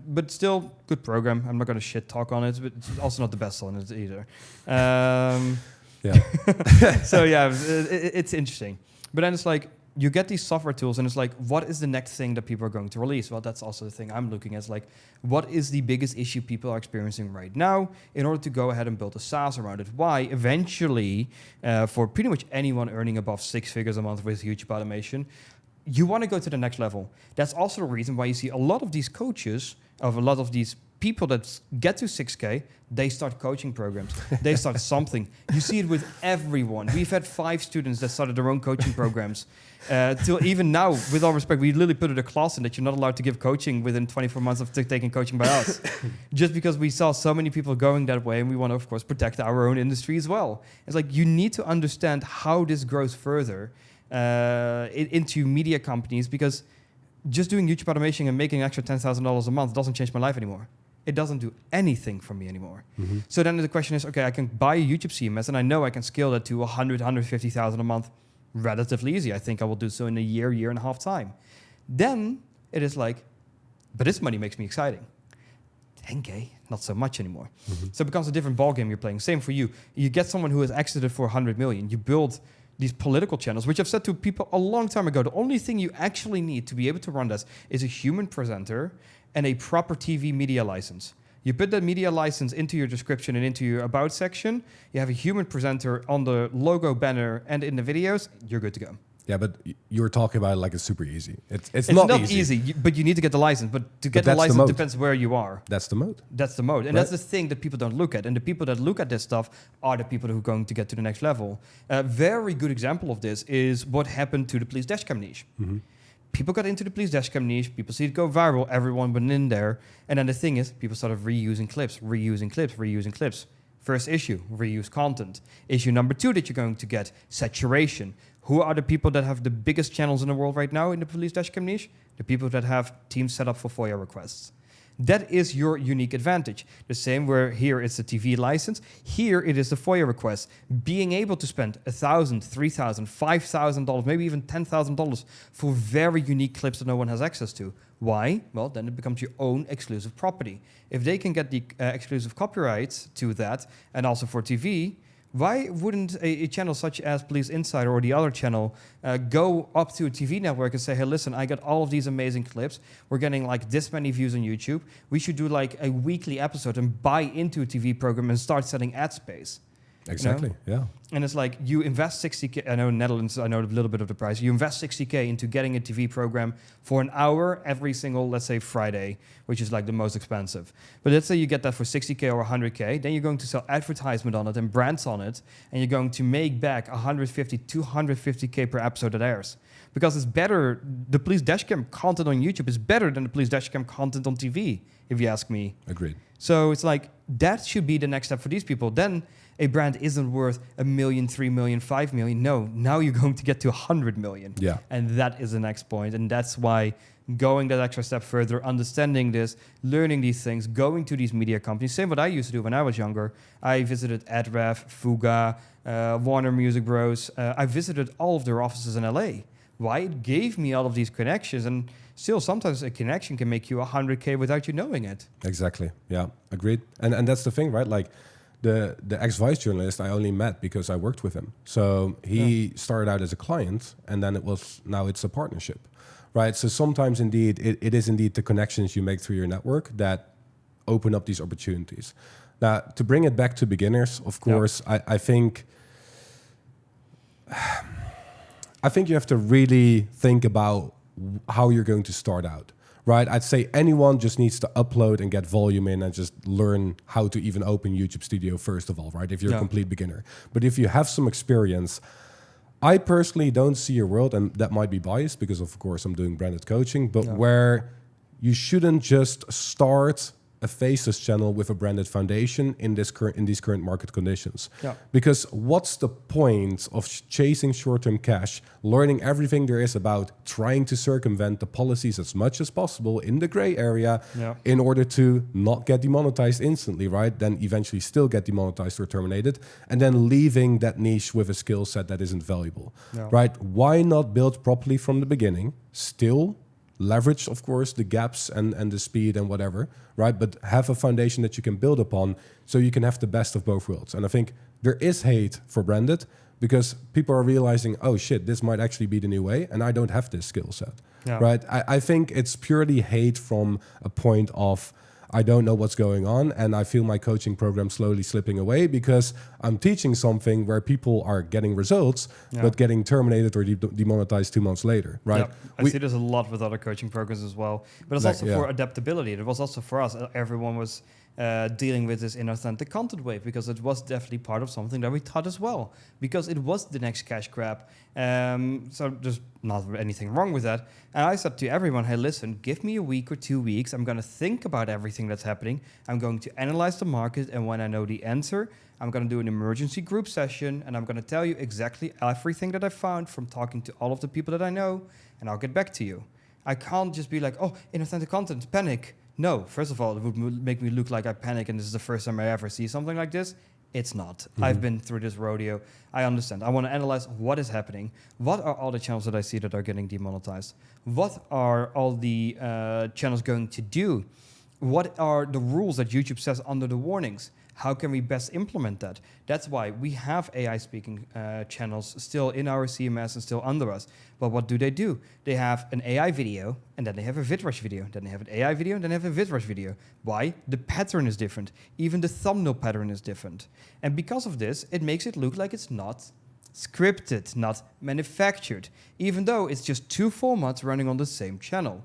But still, good program. I'm not going to shit talk on it, but it's also not the best on it either. So yeah, it's interesting. But then it's like, you get these software tools, and it's like, what is the next thing that people are going to release? Well, that's also the thing I'm looking at. It's like, what is the biggest issue people are experiencing right now in order to go ahead and build a SaaS around it? Why? Eventually, for pretty much anyone earning above 6 figures a month with YouTube automation, you want to go to the next level. That's also the reason why you see a lot of these coaches, of a lot of these people that get to 6K, they start coaching programs. They start something. You see it with everyone. We've had 5 students that started their own coaching programs. Till even now, with all respect, we literally put a class in that you're not allowed to give coaching within 24 months of taking coaching by us. Just because we saw so many people going that way, and we want to, of course, protect our own industry as well. It's like you need to understand how this grows further into media companies, because just doing YouTube automation and making extra $10,000 a month doesn't change my life anymore. It doesn't do anything for me anymore. Mm-hmm. So then the question is, okay, I can buy a YouTube CMS and I know I can scale that to 100, 150,000 a month relatively easy. I think I will do so in a year and a half time. Then it is like, but this money makes me exciting. 10K, not so much anymore. Mm-hmm. So it becomes a different ballgame you're playing. Same for you. You get someone who has exited for 100 million. You build these political channels, which I've said to people a long time ago, the only thing you actually need to be able to run this is a human presenter and a proper TV media license. You put that media license into your description and into your about section, you have a human presenter on the logo banner and in the videos, you're good to go. Yeah, but you're talking about it like it's super easy. It's not not easy, but you need to get the license. But to get the license depends where you are. That's the mode. That's the mode. And that's the thing that people don't look at. And the people that look at this stuff are the people who are going to get to the next level. A very good example of this is what happened to the police dashcam niche. Mm-hmm. People got into the police dashcam niche. People see it go viral. Everyone went in there. And then the thing is, people started reusing clips. First issue, reuse content. Issue number 2 that you're going to get, saturation. Who are the people that have the biggest channels in the world right now in the police dashcam niche? The people that have teams set up for FOIA requests. That is your unique advantage. The same where here it's the TV license. Here it is the FOIA request. Being able to spend $1,000, $3,000, $5,000, maybe even $10,000 for very unique clips that no one has access to. Why? Well, then it becomes your own exclusive property. If they can get the exclusive copyrights to that, and also for TV, why wouldn't a channel such as Police Insider or the other channel go up to a TV network and say, hey, listen, I got all of these amazing clips. We're getting like this many views on YouTube. We should do like a weekly episode and buy into a TV program and start selling ad space. Exactly, yeah. And it's like you invest 60K, I know in Netherlands, I know a little bit of the price. You invest 60K into getting a TV program for an hour every single, let's say Friday, which is like the most expensive. But let's say you get that for 60K or 100K, then you're going to sell advertisement on it and brands on it, and you're going to make back 150, 250K per episode that airs. Because it's better, the police dashcam content on YouTube is better than the police dashcam content on TV, if you ask me. Agreed. So it's like, that should be the next step for these people. Then a brand isn't worth $1 million, $3 million, $5 million. No, now you're going to get to 100 million. Yeah. And that is the next point. And that's why going that extra step further, understanding this, learning these things, going to these media companies. Same what I used to do when I was younger. I visited AdRev, Fuga, Warner Music Bros. I visited all of their offices in LA. Why? It gave me all of these connections. And still, sometimes a connection can make you 100K without you knowing it. Exactly. Yeah, agreed. And that's the thing, right? Like the ex-vice journalist I only met because I worked with him. So he started out as a client, and then now it's a partnership, right? So sometimes indeed, it is indeed the connections you make through your network that open up these opportunities. Now, to bring it back to beginners, of course, I think you have to really think about how you're going to start out, right? I'd say anyone just needs to upload and get volume in and just learn how to even open YouTube Studio first of all, right? If you're a complete beginner. But if you have some experience, I personally don't see a world, and that might be biased because of course I'm doing branded coaching, but where you shouldn't just start a faceless channel with a branded foundation in these current market conditions. Yeah. Because what's the point of chasing short-term cash, learning everything there is about trying to circumvent the policies as much as possible in the gray area in order to not get demonetized instantly, right? Then eventually still get demonetized or terminated, and then leaving that niche with a skill set that isn't valuable, right? Why not build properly from the beginning, still leverage, of course, the gaps and the speed and whatever, right? But have a foundation that you can build upon so you can have the best of both worlds. And I think there is hate for branded because people are realizing, oh shit, this might actually be the new way and I don't have this skill set, right? I think it's purely hate from a point of, I don't know what's going on, and I feel my coaching program slowly slipping away because I'm teaching something where people are getting results, but getting terminated or demonetized 2 months later, right? Yep. I see this a lot with other coaching programs as well. But it's also for adaptability. It was also for us. Everyone was dealing with this inauthentic content wave because it was definitely part of something that we taught as well. Because it was the next cash grab. So there's not anything wrong with that. And I said to everyone, hey, listen, give me a week or 2 weeks. I'm going to think about everything that's happening. I'm going to analyze the market. And when I know the answer, I'm going to do an emergency group session. And I'm going to tell you exactly everything that I found from talking to all of the people that I know. And I'll get back to you. I can't just be like, oh, inauthentic content, panic. No, first of all, it would make me look like I panic and this is the first time I ever see something like this. It's not. Mm-hmm. I've been through this rodeo. I understand. I want to analyze what is happening. What are all the channels that I see that are getting demonetized? What are all the channels going to do? What are the rules that YouTube says under the warnings? How can we best implement that? That's why we have AI speaking channels still in our CMS and still under us. But what do? They have an AI video, and then they have a VidRush video. Then they have an AI video, and then they have a VidRush video. Why? The pattern is different. Even the thumbnail pattern is different. And because of this, it makes it look like it's not scripted, not manufactured, even though it's just 2 formats running on the same channel.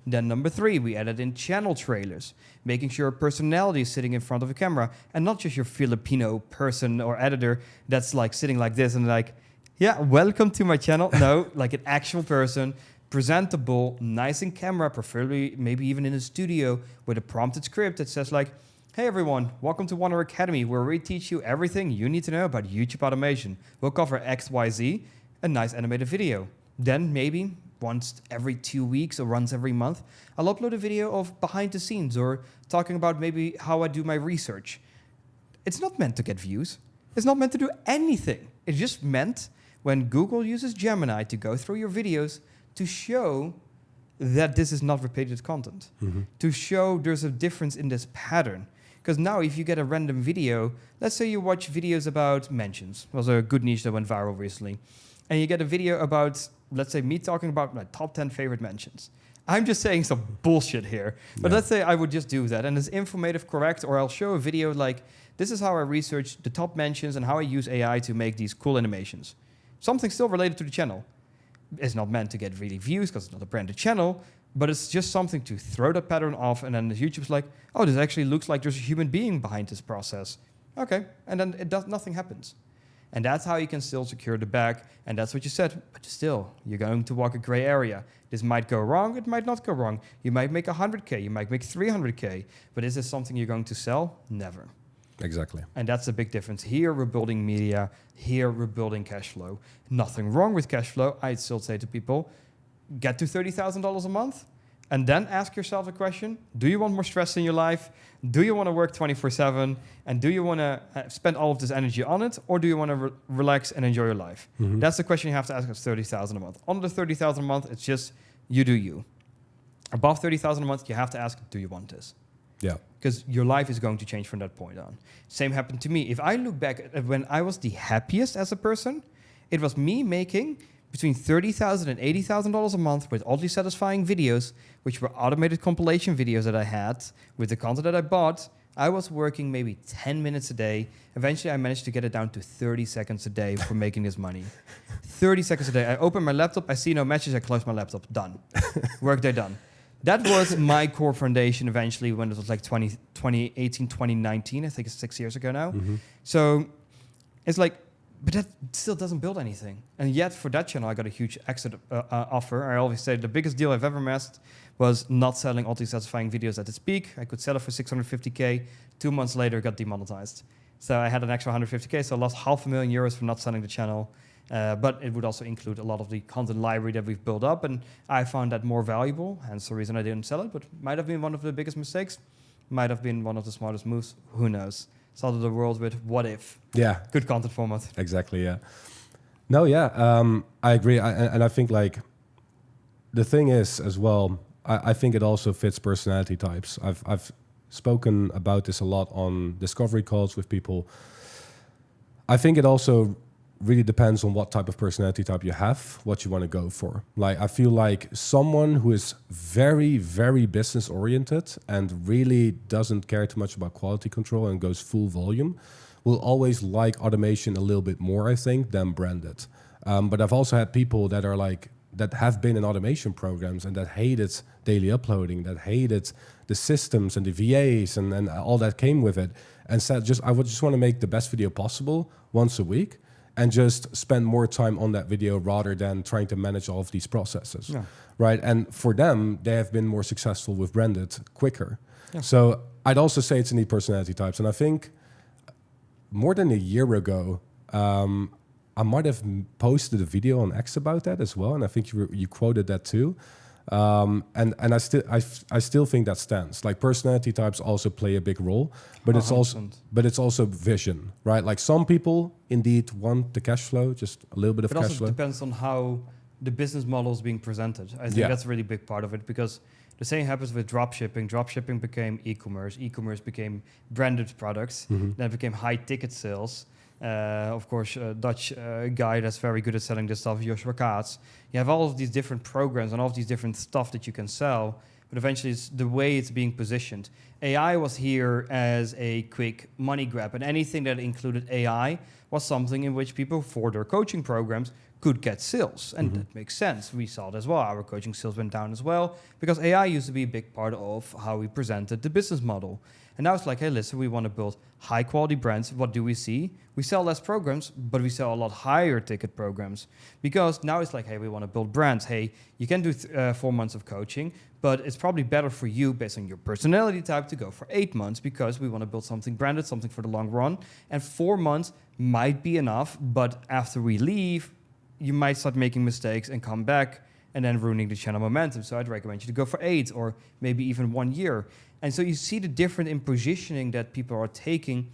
Then number 3, we added in channel trailers, making sure a personality is sitting in front of a camera and not just your Filipino person or editor that's like sitting like this and like, yeah, welcome to my channel. No, like an actual person, presentable, nice in camera, preferably maybe even in a studio with a prompted script that says like, hey everyone, welcome to Wonder Academy, where we teach you everything you need to know about YouTube automation. We'll cover X, Y, Z, a nice animated video. Then maybe once every 2 weeks or once every month, I'll upload a video of behind the scenes or talking about maybe how I do my research. It's not meant to get views. It's not meant to do anything. It's just meant when Google uses Gemini to go through your videos to show that this is not repeated content, to show there's a difference in this pattern. Because now if you get a random video, let's say you watch videos about mentions. It was a good niche that went viral recently. And you get a video about, let's say, me talking about my top 10 favorite mentions. I'm just saying some bullshit here. But let's say I would just do that. And it's informative, correct, or I'll show a video like, this is how I research the top mentions and how I use AI to make these cool animations. Something still related to the channel. It's not meant to get really views because it's not a branded channel, but it's just something to throw that pattern off. And then YouTube's like, oh, this actually looks like there's a human being behind this process. Okay, and then nothing happens. And that's how you can still secure the bag. And that's what you said. But still, you're going to walk a gray area. This might go wrong. It might not go wrong. You might make 100K. You might make 300K. But is this something you're going to sell? Never. Exactly. And that's the big difference. Here, we're building media. Here, we're building cash flow. Nothing wrong with cash flow. I'd still say to people, get to $30,000 a month. And then ask yourself the question, do you want more stress in your life? Do you want to work 24/7? And do you want to spend all of this energy on it? Or do you want to relax and enjoy your life? That's the question you have to ask at $30,000 a month. Under $30,000 a month, it's just you do you. Above $30,000 a month, you have to ask, do you want this? Yeah. Because your life is going to change from that point on. Same happened to me. If I look back at when I was the happiest as a person, it was me making between $30,000 and $80,000 a month with oddly satisfying videos, which were automated compilation videos that I had with the content that I bought. I was working maybe 10 minutes a day. Eventually, I managed to get it down to 30 seconds a day for making this money. 30 seconds a day. I open my laptop, I see no messages, I close my laptop. Done. Workday done. That was my core foundation eventually when it was like 2018, 2019. I think it's 6 years ago now. So it's like, but that still doesn't build anything. And yet for that channel, I got a huge exit offer. I always say the biggest deal I've ever messed was not selling oddly satisfying videos at its peak. I could sell it for 650K. 2 months later, it got demonetized. So I had an extra 150K, so I lost €500,000 for not selling the channel. But it would also include a lot of the content library that we've built up. And I found that more valuable, hence the reason I didn't sell it. But might have been one of the biggest mistakes. Might have been one of the smartest moves. Who knows? Started the world with what if. Yeah. Good content format. Exactly, yeah. No, yeah, I agree. And I think like the thing is as well, I think it also fits personality types. I've spoken about this a lot on discovery calls with people. I think it also really depends on what type of personality type you have, what you want to go for. Like, I feel like someone who is very, very business oriented and really doesn't care too much about quality control and goes full volume will always like automation a little bit more, I think, than branded. But I've also had people that are like, that have been in automation programs and that hated daily uploading, that hated the systems and the VAs and all that came with it, and said, I would just want to make the best video possible once a week and just spend more time on that video rather than trying to manage all of these processes, right? And for them, they have been more successful with branded quicker. Yeah. So I'd also say it's in the personality types. And I think more than a year ago, I might have posted a video on X about that as well, and I think you quoted that too. And I still think that stands. Like, personality types also play a big role, but 100%. it's also vision, right? Like, some people indeed want the cash flow, just a little bit of cash flow. It also depends on how the business model is being presented. I think that's a really big part of it, because the same happens with dropshipping. Dropshipping became e-commerce. E-commerce became branded products. Then it became high ticket sales. Of course, a Dutch guy that's very good at selling this stuff, Joshua Kaats. You have all of these different programs and all of these different stuff that you can sell, but eventually it's the way it's being positioned. AI was here as a quick money grab, and anything that included AI was something in which people, for their coaching programs, could get sales. And that makes sense. We saw it as well. Our coaching sales went down as well, because AI used to be a big part of how we presented the business model. And now it's like, hey, listen, we want to build high quality brands. What do we see? We sell less programs, but we sell a lot higher ticket programs. Because now it's like, hey, we want to build brands. Hey, you can do 4 months of coaching, but it's probably better for you, based on your personality type, to go for 8 months, because we want to build something branded, something for the long run. And 4 months might be enough, but after we leave, you might start making mistakes and come back and then ruining the channel momentum. So I'd recommend you to go for 8 or maybe even 1 year. And so you see the different in positioning that people are taking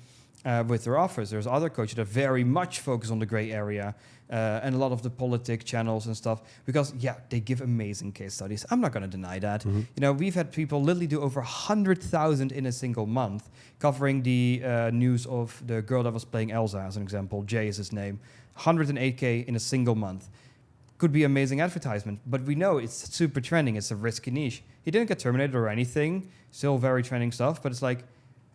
with their offers. There's other coaches that very much focus on the gray area and a lot of the politic channels and stuff, because they give amazing case studies. I'm not going to deny that. You know, we've had people literally do over 100,000 in a single month, covering the news of the girl that was playing Elsa, as an example. Jay is his name. 108K in a single month. Could be amazing advertisement, but we know it's super trending. It's a risky niche. He didn't get terminated or anything. Still very trending stuff, but it's like,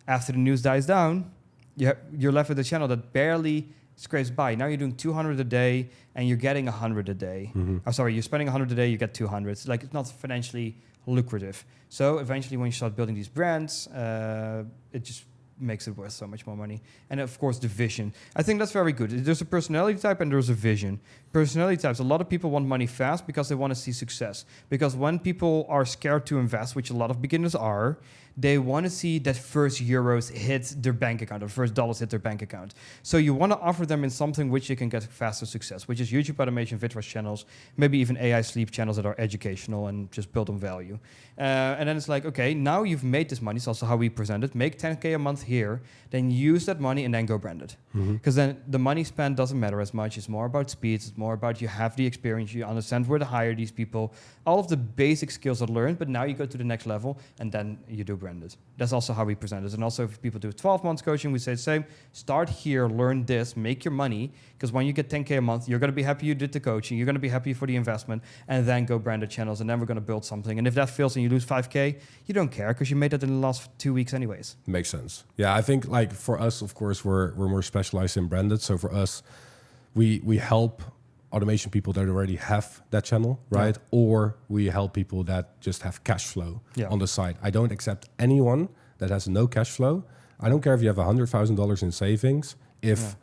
after the news dies down, you're left with a channel that barely scrapes by. Now you're doing 200 a day and you're getting 100 a day. You're spending 100 a day, you get 200. It's like, it's not financially lucrative. So eventually, when you start building these brands, it just makes it worth so much more money. And of course, the vision. I think that's very good. There's a personality type and there's a vision. Personality types, a lot of people want money fast because they want to see success. Because when people are scared to invest, which a lot of beginners are, they want to see that first euros hit their bank account or first dollars hit their bank account. So you want to offer them in something which they can get faster success, which is YouTube automation, VidRush channels, maybe even AI sleep channels that are educational and just build on value. And then it's like, okay, now you've made this money. It's also how we present it. Make 10K a month here, then use that money and then go brand it. Because then the money spent doesn't matter as much. It's more about speed. It's more about you have the experience. You understand where to hire these people. All of the basic skills are learned, but now you go to the next level and then you do brand it. That's also how we present it. And also, if people do 12 months coaching, we say the same. Start here, learn this, make your money. Because when you get 10K a month, you're going to be happy you did the coaching. You're going to be happy for the investment. And then go brand the channels. And then we're going to build something. And if that fails and you lose 5K, you don't care because you made that in the last 2 weeks anyways. Makes sense. Yeah, I think like for us, of course, we're more specialized in branded. So for us, we help automation people that already have that channel, right? Or we help people that just have cash flow on the side. I don't accept anyone that has no cash flow. I don't care if you have $100,000 in savings. If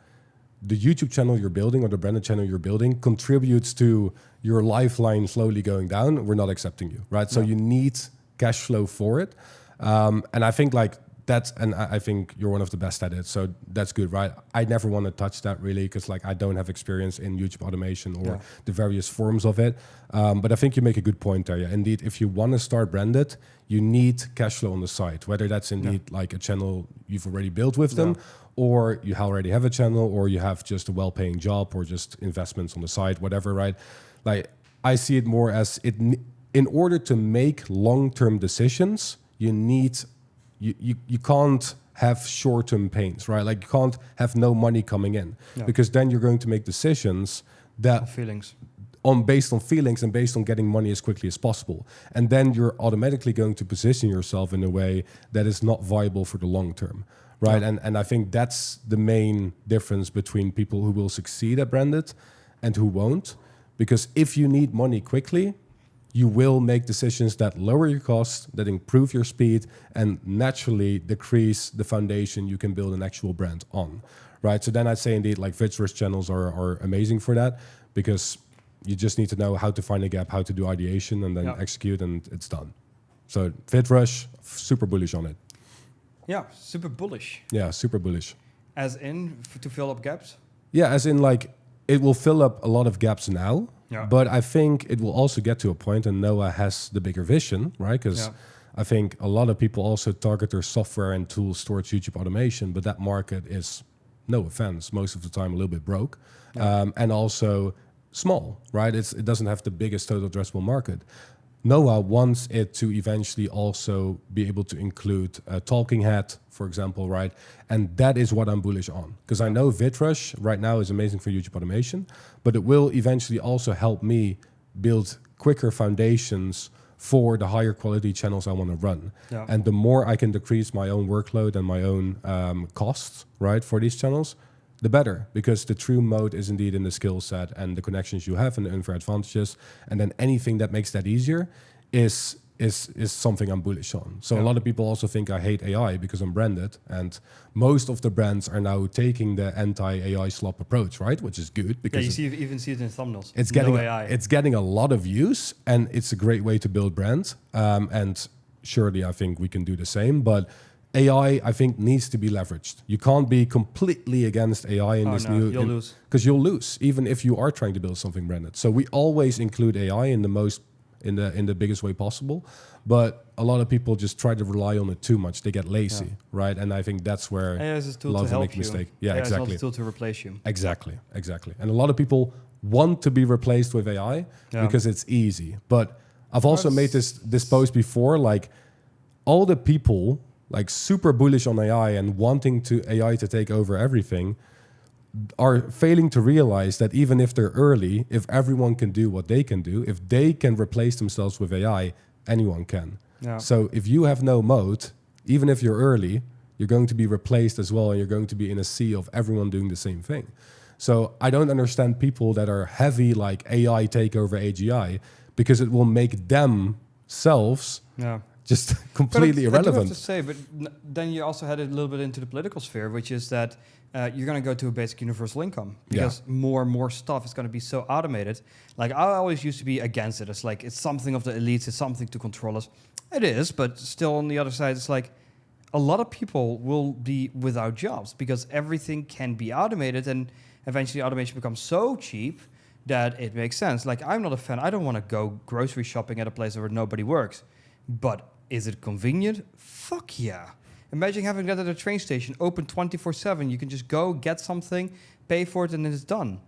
the YouTube channel you're building or the branded channel you're building contributes to your lifeline slowly going down, we're not accepting you, right? So you need cash flow for it. And I think like that's, and I think you're one of the best at it. So that's good, right? I never want to touch that really because like I don't have experience in YouTube automation or the various forms of it. But I think you make a good point there. Yeah, indeed, if you want to start branded, you need cash flow on the side, whether that's indeed like a channel you've already built with them, or you already have a channel, or you have just a well-paying job, or just investments on the side, whatever, right? Like I see it more as in order to make long-term decisions, you need you can't have short-term pains, right? Like you can't have no money coming in because then you're going to make decisions that feelings. Based on feelings and based on getting money as quickly as possible. And then you're automatically going to position yourself in a way that is not viable for the long term, right? Yeah. And I think that's the main difference between people who will succeed at branded and who won't. Because if you need money quickly, you will make decisions that lower your cost, that improve your speed, and naturally decrease the foundation you can build an actual brand on, right? So then I'd say indeed like VidRush channels are amazing for that, because you just need to know how to find a gap, how to do ideation, and then execute, and it's done. So VidRush, super bullish on it. Yeah, super bullish. Yeah, super bullish. As in, to fill up gaps? Yeah, as in like, it will fill up a lot of gaps now, but I think it will also get to a point, and Noah has the bigger vision, right? Because I think a lot of people also target their software and tools towards YouTube automation, but that market is, no offense, most of the time a little bit broke, and also small, right? It doesn't have the biggest total addressable market. Noah wants it to eventually also be able to include a talking head, for example, right? And that is what I'm bullish on. Because I know VidRush right now is amazing for YouTube automation, but it will eventually also help me build quicker foundations for the higher quality channels I want to run. Yeah. And the more I can decrease my own workload and my own costs, right, for these channels, the better, because the true mode is indeed in the skill set and the connections you have and the unfair advantages, and then anything that makes that easier is something I'm bullish on. So a lot of people also think I hate AI because I'm branded, and most of the brands are now taking the anti-AI slop approach, right? Which is good because you even see it in thumbnails. It's getting it's getting a lot of use, and it's a great way to build brands. And surely I think we can do the same, but AI, I think, needs to be leveraged. You can't be completely against AI in this new... You'll lose. Because you'll lose, even if you are trying to build something branded. So we always include AI in the biggest way possible. But a lot of people just try to rely on it too much. They get lazy, right? And I think that's where AI is a tool a lot to of them help make a mistake. Yeah, AI exactly. It's not a tool to replace you. Exactly. And a lot of people want to be replaced with AI because it's easy. But I've also made this post before, like all the people like super bullish on AI and wanting AI to take over everything are failing to realize that even if they're early, if everyone can do what they can do, if they can replace themselves with AI, anyone can. Yeah. So if you have no moat, even if you're early, you're going to be replaced as well, and you're going to be in a sea of everyone doing the same thing. So I don't understand people that are heavy like AI takeover AGI, because it will make themselves just completely irrelevant. I do have to say, but then you also headed a little bit into the political sphere, which is that you're going to go to a basic universal income because more and more stuff is going to be so automated. Like I always used to be against it. It's like it's something of the elites, it's something to control us. It is, but still on the other side, it's like a lot of people will be without jobs because everything can be automated, and eventually automation becomes so cheap that it makes sense. Like I'm not a fan. I don't want to go grocery shopping at a place where nobody works. But is it convenient? Fuck yeah. Imagine having that at a train station, open 24/7. You can just go, get something, pay for it, and then it's done.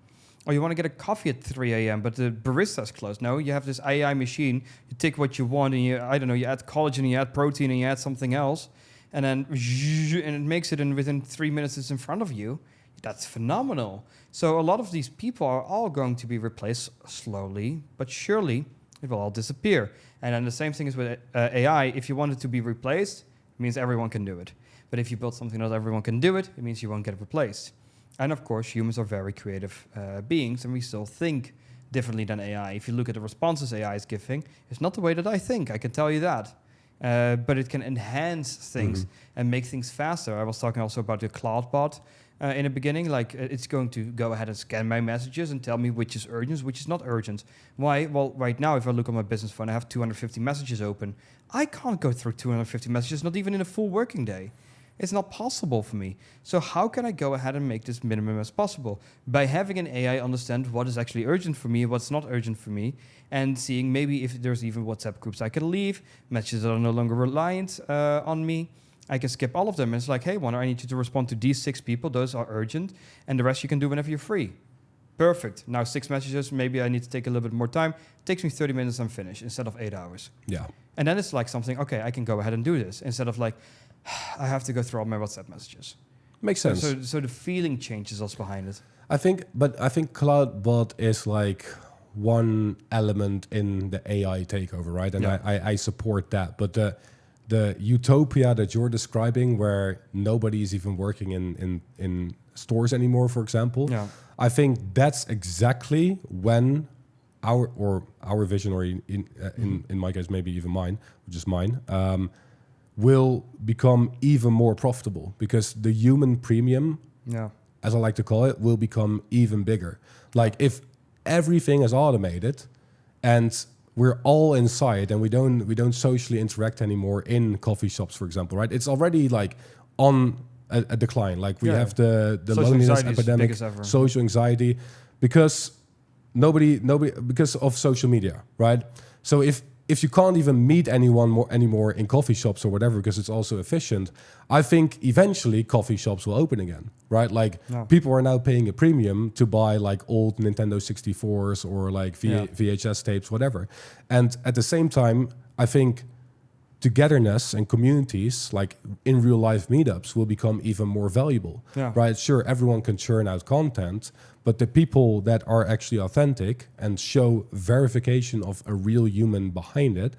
Or you want to get a coffee at 3 a.m., but the barista's closed. No, you have this AI machine. You take what you want, and you add collagen, and you add protein, and you add something else. And then and it makes it, and within 3 minutes it's in front of you. That's phenomenal. So a lot of these people are all going to be replaced slowly, but surely it will all disappear. And then the same thing is with AI. If you want it to be replaced, it means everyone can do it. But if you build something that everyone can do it, it means you won't get replaced. And of course, humans are very creative beings, and we still think differently than AI. If you look at the responses AI is giving, it's not the way that I think, I can tell you that. But it can enhance things and make things faster. I was talking also about the Cloud bot in the beginning. Like it's going to go ahead and scan my messages and tell me which is urgent, which is not urgent. Why? Well, right now, if I look on my business phone, I have 250 messages open. I can't go through 250 messages, not even in a full working day. It's not possible for me. So how can I go ahead and make this minimum as possible? By having an AI understand what is actually urgent for me, what's not urgent for me, and seeing maybe if there's even WhatsApp groups I can leave, messages that are no longer reliant on me. I can skip all of them. And it's like, hey, Warner, I need you to respond to these 6 people. Those are urgent. And the rest you can do whenever you're free. perfect. Now 6 messages, maybe I need to take a little bit more time. It takes me 30 minutes, I'm finished, instead of 8 hours. Yeah. And then it's like something, okay, I can go ahead and do this, instead of like, I have to go through all my WhatsApp messages. Makes sense. So the feeling changes us behind it. I think CloudBot is like one element in the AI takeover, right? And I support that. But the utopia that you're describing, where nobody is even working in stores anymore, for example, I think that's exactly when our vision, or in my case, maybe even mine, just mine, will become even more profitable, because the human premium, as I like to call it, will become even bigger. Like if everything is automated and we're all inside and we don't socially interact anymore in coffee shops, for example, right? It's already like on a decline. Like we have the loneliness epidemic, social anxiety, because because of social media, right? So if you can't even meet anyone anymore in coffee shops or whatever, because it's also efficient, I think eventually coffee shops will open again, right? Like people are now paying a premium to buy like old Nintendo 64s or like VHS tapes, whatever. And at the same time, I think togetherness and communities, like in real life meetups, will become even more valuable, right? Sure, everyone can churn out content, but the people that are actually authentic and show verification of a real human behind it,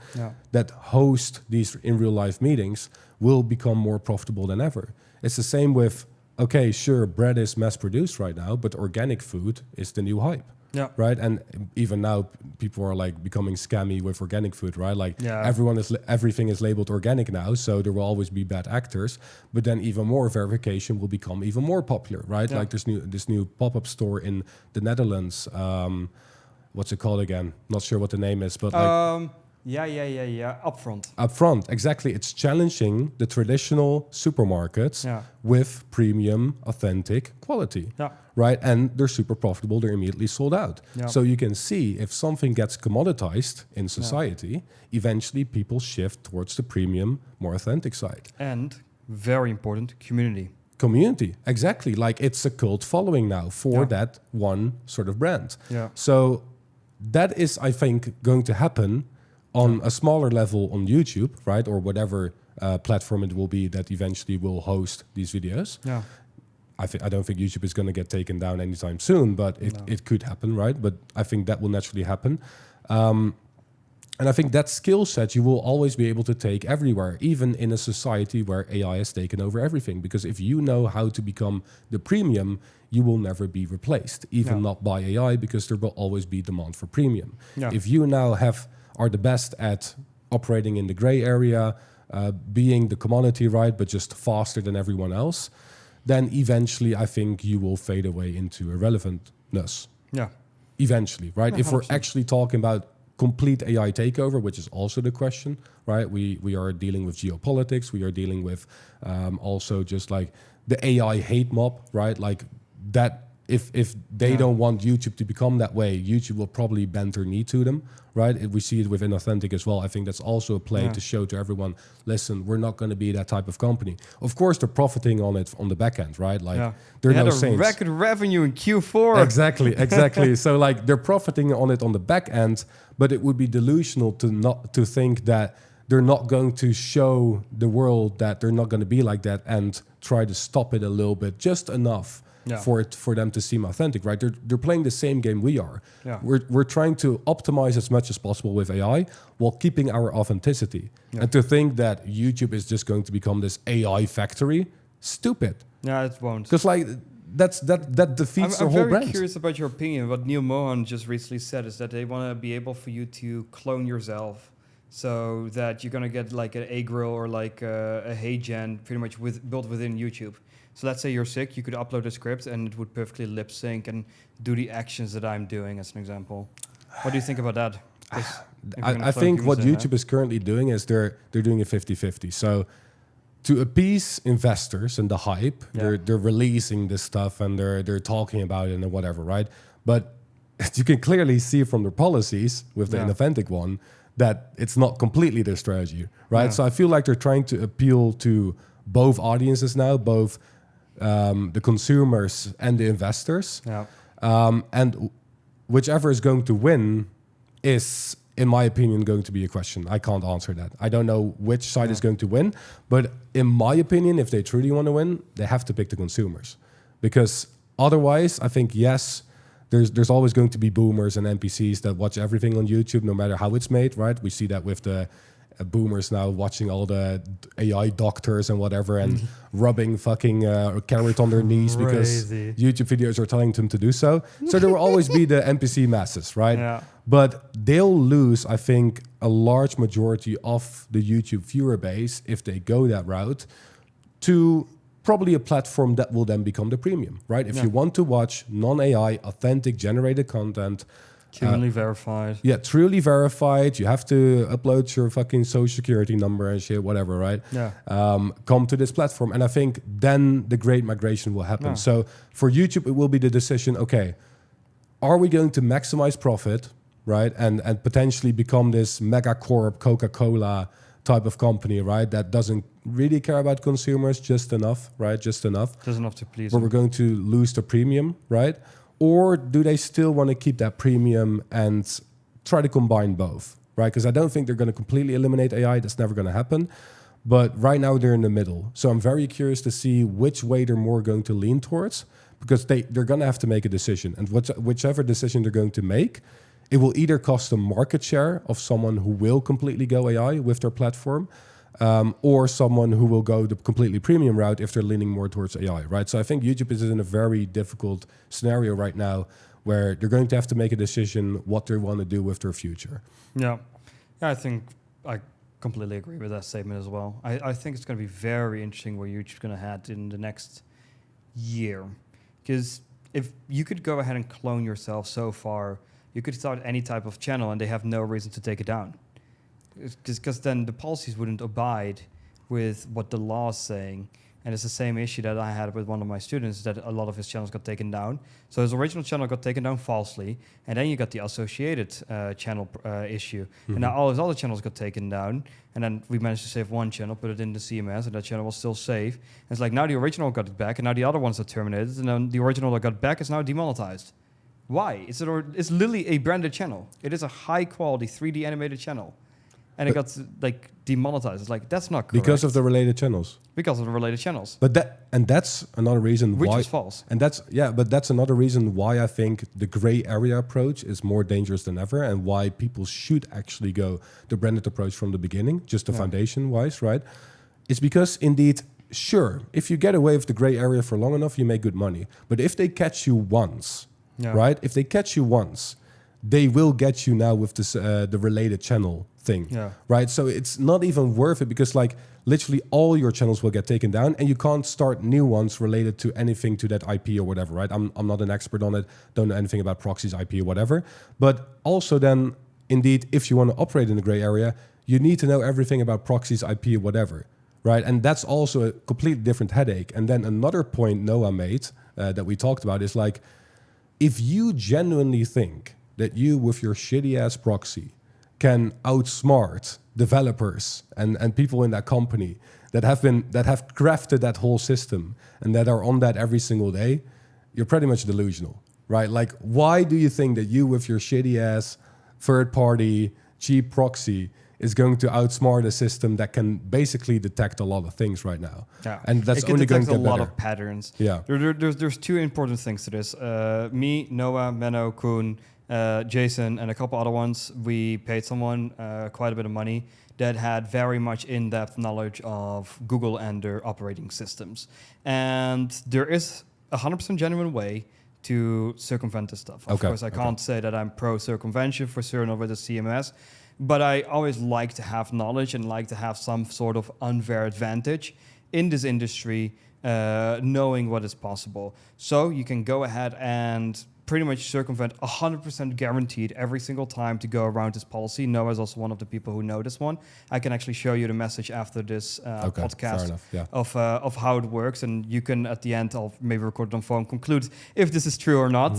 that host these in real life meetings, will become more profitable than ever. It's the same with, okay, sure, bread is mass produced right now, but organic food is the new hype. Right. And even now, people are like becoming scammy with organic food, right? Like everything is labeled organic now, so there will always be bad actors. But then even more verification will become even more popular, right? Like this new pop-up store in the Netherlands. What's it called again? Not sure what the name is, but like Upfront, exactly. It's challenging the traditional supermarkets with premium, authentic quality. Right, and they're super profitable. They're immediately sold out. So you can see if something gets commoditized in society, eventually people shift towards the premium, more authentic side. And very important, community. Community, exactly. Like it's a cult following now for that one sort of brand. So that is, I think, going to happen on a smaller level on YouTube, right, or whatever platform it will be that eventually will host these videos. I don't think YouTube is going to get taken down anytime soon, but it could happen, right? But I think that will naturally happen. And I think that skill set you will always be able to take everywhere, even in a society where AI has taken over everything. Because if you know how to become the premium, you will never be replaced, even not by AI, because there will always be demand for premium. If you now are the best at operating in the gray area, being the commodity, right, but just faster than everyone else, then eventually I think you will fade away into irrelevantness. Eventually, right? 100%. If we're actually talking about complete AI takeover, which is also the question, right? We are dealing with geopolitics. We are dealing with also just like the AI hate mob, right? Like that. If they don't want YouTube to become that way, YouTube will probably bend their knee to them, right? We see it with INAUTHENTIC as well. I think that's also a play to show to everyone, listen, we're not going to be that type of company. Of course, they're profiting on it on the back end, right? Like they're no saints. Record revenue in Q4. Exactly. So like they're profiting on it on the back end, but it would be delusional to think that they're not going to show the world that they're not going to be like that and try to stop it a little bit, just enough. For them to seem authentic, right? They're playing the same game we are. We're trying to optimize as much as possible with AI while keeping our authenticity. And to think that YouTube is just going to become this AI factory, stupid. It won't. Because like that defeats the whole brand. I'm very curious about your opinion. What Neil Mohan just recently said is that they want to be able for you to clone yourself, so that you're gonna get like an A-Grill or like a HeyGen pretty much built within YouTube. So let's say you're sick, you could upload a script and it would perfectly lip sync and do the actions that I'm doing, as an example. What do you think about that? I think what YouTube is currently doing is they're doing a 50-50. So to appease investors and the hype, they're releasing this stuff and they're talking about it and whatever, right? But you can clearly see from their policies with the INAUTHENTIC one that it's not completely their strategy, right? So I feel like they're trying to appeal to both audiences now, both the consumers and the investors. And whichever is going to win is, in my opinion, going to be a question. I can't answer that. I don't know which side is going to win. But in my opinion, if they truly want to win, they have to pick the consumers. Because otherwise, I think, yes, there's always going to be boomers and NPCs that watch everything on YouTube, no matter how it's made, right? We see that with the boomers now watching all the AI doctors and whatever and rubbing fucking carrot on their knees because YouTube videos are telling them to do so. So there will always be the NPC masses, right? Yeah. But they'll lose, I think, a large majority of the YouTube viewer base if they go that route to probably a platform that will then become the premium, right? If you want to watch non-AI, authentic, generated content, humanly verified. Yeah, truly verified. You have to upload your fucking social security number and shit, whatever, right? Yeah. Come to this platform. And I think then the great migration will happen. Yeah. So for YouTube, it will be the decision, okay, are we going to maximize profit, right? And potentially become this mega corp, Coca-Cola type of company, right? That doesn't really care about consumers just enough, right? Just enough. Just enough to please Where them. we're going to lose the premium, right? Or do they still want to keep that premium and try to combine both, right? Because I don't think they're going to completely eliminate AI. That's never going to happen. But right now they're in the middle. So I'm very curious to see which way they're more going to lean towards, because they're going to have to make a decision. And whichever decision they're going to make, it will either cost them market share of someone who will completely go AI with their platform, or someone who will go the completely premium route if they're leaning more towards AI, right? So I think YouTube is in a very difficult scenario right now where they're going to have to make a decision what they want to do with their future. Yeah. I think I completely agree with that statement as well. I think it's going to be very interesting where YouTube's going to head in the next year. Because if you could go ahead and clone yourself so far, you could start any type of channel and they have no reason to take it down. Because then the policies wouldn't abide with what the law is saying. And it's the same issue that I had with one of my students, that a lot of his channels got taken down. So his original channel got taken down falsely, and then you got the associated channel issue. And now all his other channels got taken down, and then we managed to save one channel, put it in the CMS, and that channel was still safe. And it's like now the original got it back, and now the other ones are terminated, and then the original that got back is now demonetized. Why? It's literally a branded channel. It is a high-quality 3D animated channel. And it got like demonetized. It's like, that's not correct. Because of the related channels. Because of the related channels. But that's another reason Which why. is false. And that's another reason why I think the gray area approach is more dangerous than ever, and why people should actually go the branded approach from the beginning, just the foundation wise, right? It's because indeed, sure, if you get away with the gray area for long enough, you make good money. But if they catch you once, right? If they catch you once, they will get you now with this the related channel thing, right? So it's not even worth it, because like literally all your channels will get taken down, and you can't start new ones related to anything to that IP or whatever, right? I'm not an expert on it, don't know anything about proxies, IP or whatever. But also then, indeed, if you want to operate in the gray area, you need to know everything about proxies, IP or whatever, right? And that's also a completely different headache. And then another point Noah made that we talked about is like, if you genuinely think that you with your shitty ass proxy can outsmart developers and people in that company that have crafted that whole system and that are on that every single day, you're pretty much delusional, right? Like, why do you think that you with your shitty ass third party cheap proxy is going to outsmart a system that can basically detect a lot of things right now? Yeah. And that's it only going to get a lot better. of patterns. Yeah. There's two important things to this. Me, Noah, Menno, Koen, Jason, and a couple other ones, we paid someone quite a bit of money that had very much in-depth knowledge of Google and their operating systems. And there is a 100% genuine way to circumvent this stuff. Of course, I can't say that I'm pro-circumvention for certain over the CMS, but I always like to have knowledge and like to have some sort of unfair advantage in this industry, knowing what is possible. So you can go ahead and pretty much circumvent 100% guaranteed every single time to go around this policy. Noah is also one of the people who know this one. I can actually show you the message after this podcast of how it works, and you can at the end, I'll maybe record it on phone, conclude if this is true or not,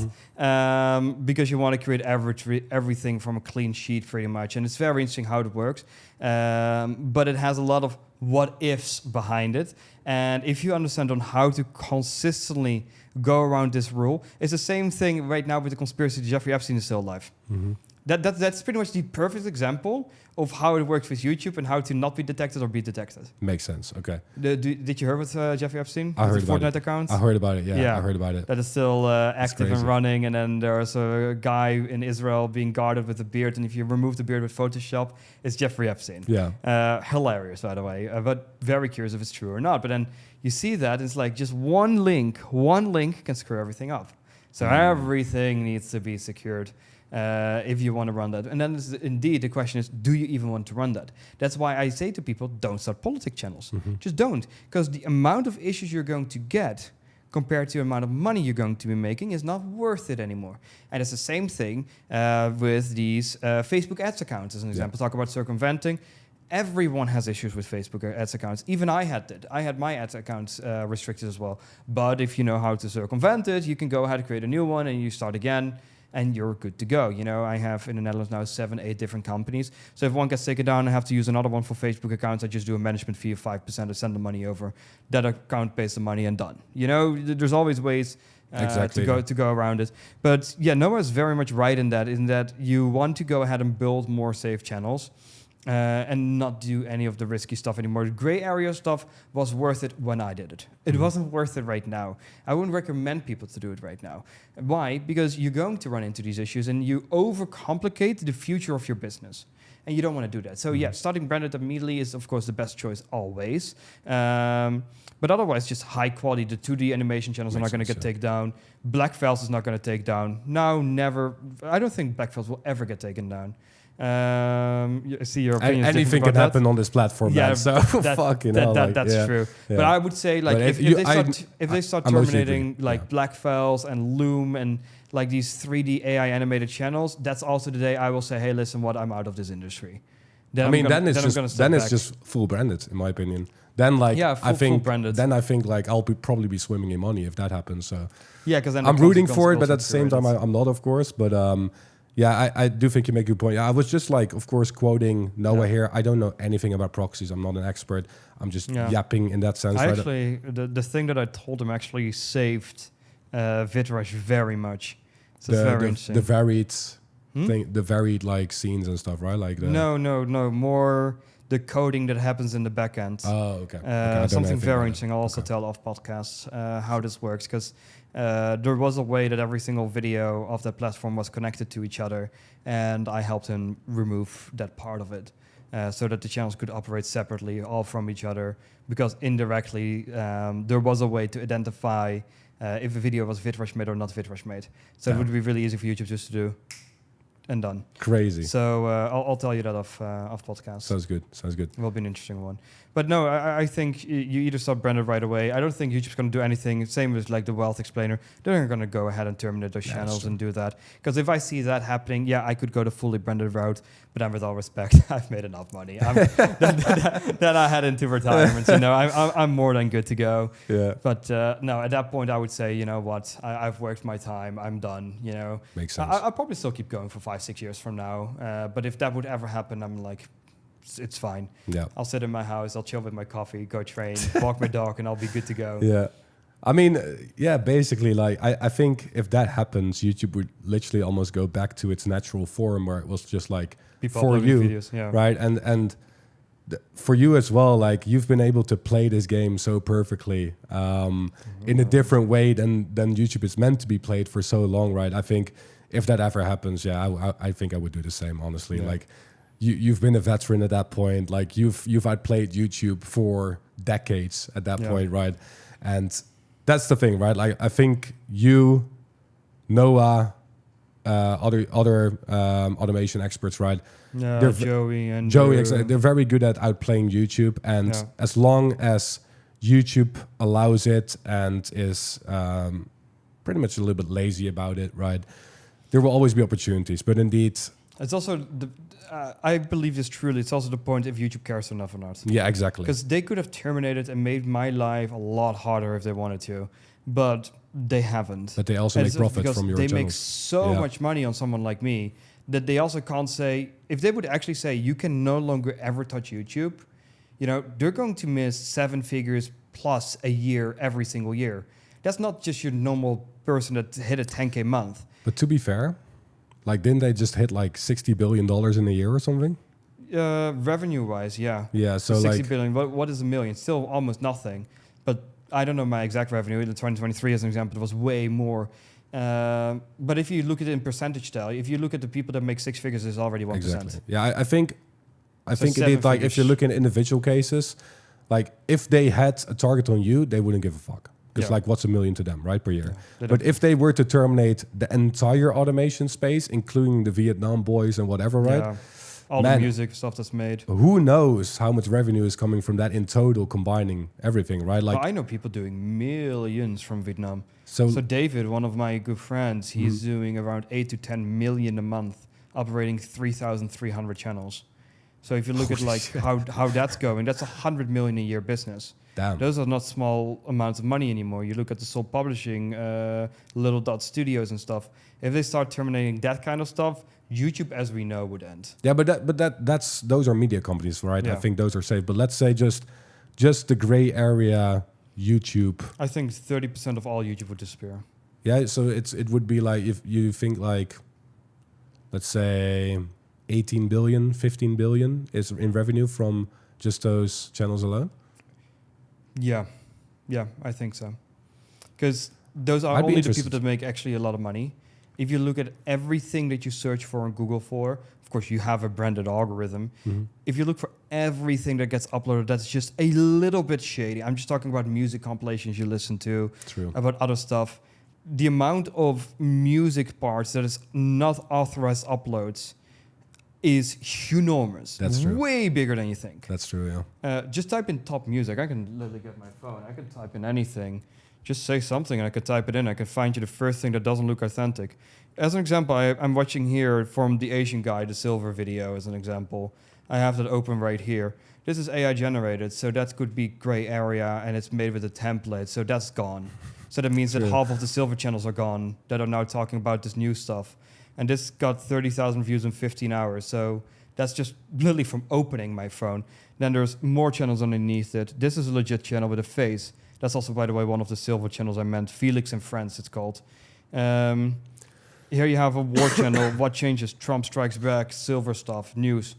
because you want to create everything from a clean sheet pretty much, and it's very interesting how it works. but it has a lot of what ifs behind it. And if you understand on how to consistently go around this rule, it's the same thing right now with the conspiracy that Jeffrey Epstein is still alive. Mm-hmm. That's pretty much the perfect example of how it works with YouTube and how to not be detected or be detected. Makes sense. Okay. Did you hear with Jeffrey Epstein? I heard the about Fortnite it. account? I heard about it. Yeah, I heard about it. That is still active and crazy. running. And then there's a guy in Israel being guarded with a beard. And if you remove the beard with Photoshop, it's Jeffrey Epstein. Yeah. Hilarious, by the way. But very curious if it's true or not. But then you see that it's like just one link can screw everything up. So everything needs to be secured. If you want to run that. And then indeed the question is, do you even want to run that? That's why I say to people, don't start politics channels. Mm-hmm. Just don't. Because the amount of issues you're going to get compared to the amount of money you're going to be making is not worth it anymore. And it's the same thing with these Facebook ads accounts, as an example. Talk about circumventing. Everyone has issues with Facebook ads accounts. Even I had it. I had my ads accounts restricted as well. But if you know how to circumvent it, you can go ahead and create a new one and you start again. And you're good to go. You know, I have in the Netherlands now 7-8 different companies. So if one gets taken down, I have to use another one for Facebook accounts. I just do a management fee of 5% and send the money over. That account pays the money and done. You know, there's always ways to go around it. But yeah, Noah's very much right in that you want to go ahead and build more safe channels. And not do any of the risky stuff anymore. The gray area stuff was worth it when I did it. It wasn't worth it right now. I wouldn't recommend people to do it right now. Why? Because you're going to run into these issues and you overcomplicate the future of your business. And you don't want to do that. So yeah, starting branded immediately is of course the best choice always. But otherwise, just high quality. The 2D animation channels are not going to get taken down. Blackfiles is not going to take down. No, never. I don't think Blackfiles will ever get taken down. You see your opinion. Anything can happen on this platform. Yeah, man, so fucking hell. That's true. Yeah. But I would say, like, if they start terminating like Blackfiles and Loom and like these 3D AI animated channels, that's also the day I will say, hey, listen, what, I'm out of this industry. Then it's just full branded, in my opinion. Then like full branded. Then I think like I'll probably be swimming in money if that happens. So yeah, because then I'm rooting for it, but at the same time I'm not, of course. But yeah, I do think you make a good point. Yeah, I was just like, of course, quoting Noah here. I don't know anything about proxies. I'm not an expert. I'm just yapping in that sense. Actually, the thing that I told him actually saved VidRush very much. So it's very interesting. The varied thing, the varied like scenes and stuff, right? Like no, more the coding that happens in the back end. Oh, okay. Something very interesting. I'll also tell off podcasts how this works, because there was a way that every single video of that platform was connected to each other, and I helped him remove that part of it so that the channels could operate separately, all from each other, because indirectly there was a way to identify if a video was VidRush made or not VidRush made. So it would be really easy for YouTube just to do and done. Crazy. So I'll tell you that off podcast. Sounds good. It will be an interesting one. But no, I think you either start branded right away. I don't think YouTube's going to do anything. Same with like the Wealth Explainer. They're not going to go ahead and terminate those channels and do that. Because if I see that happening, I could go the fully branded route. But then with all respect, I've made enough money. Then I head into retirement. I'm more than good to go. Yeah. But no, at that point, I would say, you know what? I've worked my time. I'm done. Makes sense. I'll probably still keep going for 5-6 years from now. But if that would ever happen, I'm like, it's fine. Yeah. I'll sit in my house, I'll chill with my coffee, go train, walk my dog, and I'll be good to go. Yeah. I mean, basically, like, I think if that happens, YouTube would literally almost go back to its natural form where it was just like people for you, videos, right? And for you as well, like, you've been able to play this game so perfectly in a different way than YouTube is meant to be played for so long, right? I think if that ever happens, I think I would do the same, honestly. Yeah. Like, you've been a veteran at that point. Like, you've outplayed YouTube for decades at that point, right? And that's the thing, right? Like, I think you, Noah, other automation experts, right? Yeah, Joey, they're very good at outplaying YouTube. And as long as YouTube allows it and is pretty much a little bit lazy about it, right? There will always be opportunities, but indeed, it's also I believe this truly. It's also the point if YouTube cares enough or not. Yeah, exactly. Because they could have terminated and made my life a lot harder if they wanted to, but they haven't. But they also make profit from your channels. They make so much money on someone like me that they also can't say, if they would actually say you can no longer ever touch YouTube, you know, they're going to miss 7 figures plus a year every single year. That's not just your normal person that hit a 10K month. But to be fair, like, didn't they just hit like $60 billion in a year or something? Revenue-wise, yeah. Yeah, so 60 like... billion. What is a million? Still almost nothing. But I don't know my exact revenue. In 2023, as an example, it was way more. But if you look at it in percentage style, if you look at the people that make 6 figures, it's already 1%. Exactly. Yeah, I think So indeed, like, figures. if you look at individual cases, like, if they had a target on you, they wouldn't give a fuck. Because, like, what's $1 million to them, right, per year? Yeah, but if they were to terminate the entire automation space, including the Vietnam boys and whatever, right? Yeah. All the music stuff that's made. Who knows how much revenue is coming from that in total, combining everything, right? Like, I know people doing millions from Vietnam. So David, one of my good friends, he's doing around 8 to 10 million a month, operating 3,300 channels. So if you look at like how that's going, that's 100 million a year business. damn. Those are not small amounts of money anymore. You look at the Soul Publishing, Little Dot Studios and stuff. If they start terminating that kind of stuff, YouTube, as we know, would end. Yeah, but that's those are media companies, right? Yeah. I think those are safe. But let's say just the gray area YouTube. I think 30% of all YouTube would disappear. Yeah, so it would be like, if you think like, let's say 18 billion, 15 billion is in revenue from just those channels alone. Yeah, I think so. Because those are I'd be only the interested. people that make actually a lot of money. If you look at everything that you search for on Google for, of course, you have a branded algorithm. If you look for everything that gets uploaded, that's just a little bit shady. I'm just talking about music compilations you listen to, True. about other stuff. The amount of music parts that is not authorized uploads is enormous. That's true. Way bigger than you think. That's true, yeah. Just type in top music. I can literally get my phone. I can type in anything. Just say something and I could type it in. I could find you the first thing that doesn't look authentic. As an example, I'm watching here from the Asian guy, the silver video as an example. I have that open right here. This is AI generated, so that could be gray area and it's made with a template, so that's gone. So that means that half of the silver channels are gone that are now talking about this new stuff. And this got 30,000 views in 15 hours. So that's just literally from opening my phone. Then there's more channels underneath it. This is a legit channel with a face. That's also, by the way, one of the silver channels I meant. Felix and Friends, it's called. Here you have a war channel. What changes? Trump strikes back. Silver stuff. News.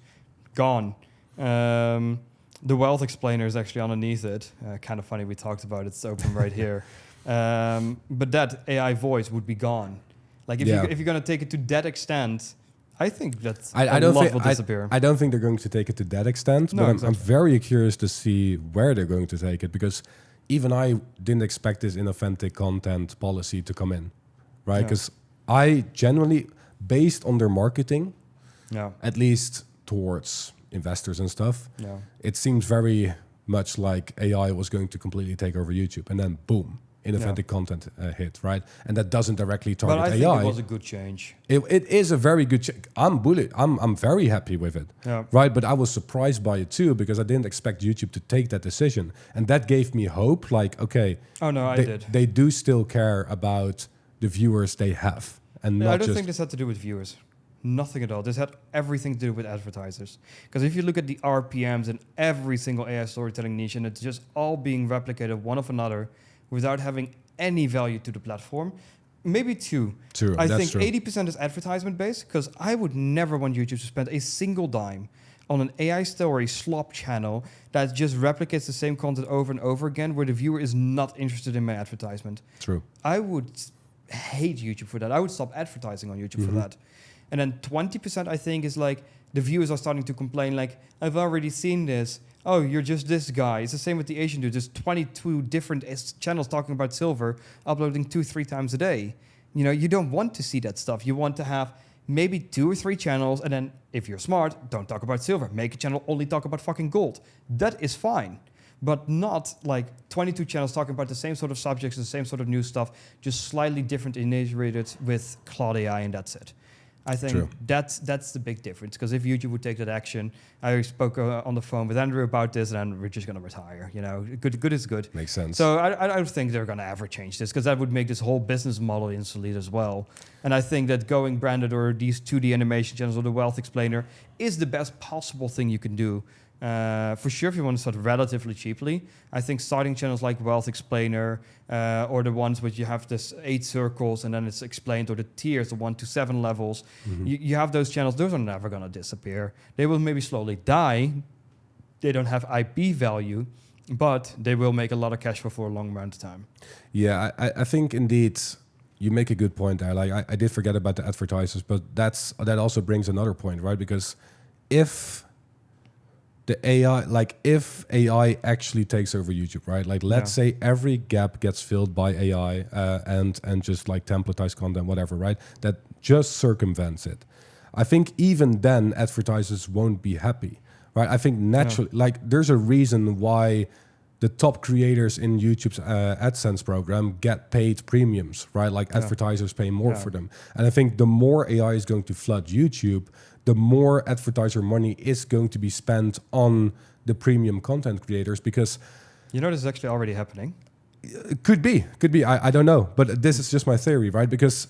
Gone. The Wealth Explainer is actually underneath it. Kind of funny. We talked about it. It's open right here. But that AI voice would be gone. Like if you're going to take it to that extent, I think that I don't think will disappear. I don't think they're going to take it to that extent. No, but exactly. I'm very curious to see where they're going to take it, because even I didn't expect this inauthentic content policy to come in, right? Because I genuinely, based on their marketing, at least towards investors and stuff, it seems very much like AI was going to completely take over YouTube, and then boom, inauthentic content hit, right? And that doesn't directly target AI. But I think it was a good change. It is a very good change. I'm very happy with it, right? But I was surprised by it too, because I didn't expect YouTube to take that decision, and that gave me hope. Like, okay, they do still care about the viewers they have, and not I don't just think this had to do with viewers. Nothing at all. This had everything to do with advertisers. Because if you look at the RPMs in every single AI storytelling niche, and it's just all being replicated one of another without having any value to the platform. Maybe two. True, I that's think true. 80% is advertisement based, because I would never want YouTube to spend a single dime on an AI story slop channel that just replicates the same content over and over again, where the viewer is not interested in my advertisement. True. I would hate YouTube for that. I would stop advertising on YouTube for that. And then 20%, I think, is like the viewers are starting to complain, like, I've already seen this. Oh, you're just this guy. It's the same with the Asian dude. There's 22 different channels talking about silver, uploading 2-3 times a day. You know, you don't want to see that stuff. You want to have maybe 2 or 3 channels, and then if you're smart, don't talk about silver. Make a channel only talk about fucking gold. That is fine. But not like 22 channels talking about the same sort of subjects, the same sort of new stuff, just slightly different integrated with Cloud AI, and that's it. I think True. that's the big difference. Because if YouTube would take that action, I spoke on the phone with Andrew about this, and we're just going to retire. Good is good. Makes sense. So I don't think they're going to ever change this, because that would make this whole business model obsolete as well. And I think that going branded or these 2D animation channels or the Wealth Explainer is the best possible thing you can do. For sure, if you want to start relatively cheaply, I think starting channels like Wealth Explainer or the ones which you have this 8 circles and then it's explained, or the tiers, the 1 to 7 levels, you have those channels. Those are never going to disappear. They will maybe slowly die. They don't have IP value, but they will make a lot of cash flow for a long amount of time. Yeah, I think indeed you make a good point there. Like I did forget about the advertisers, but that also brings another point, right? Because if the AI, if AI actually takes over YouTube, right? Like, let's say every gap gets filled by AI and just like templatized content, whatever, right? That just circumvents it. I think even then advertisers won't be happy, right? I think naturally, there's a reason why the top creators in YouTube's AdSense program get paid premiums, right? Like advertisers pay more for them. And I think the more AI is going to flood YouTube, the more advertiser money is going to be spent on the premium content creators, because this is actually already happening. Could be. I don't know, but this is just my theory, right? Because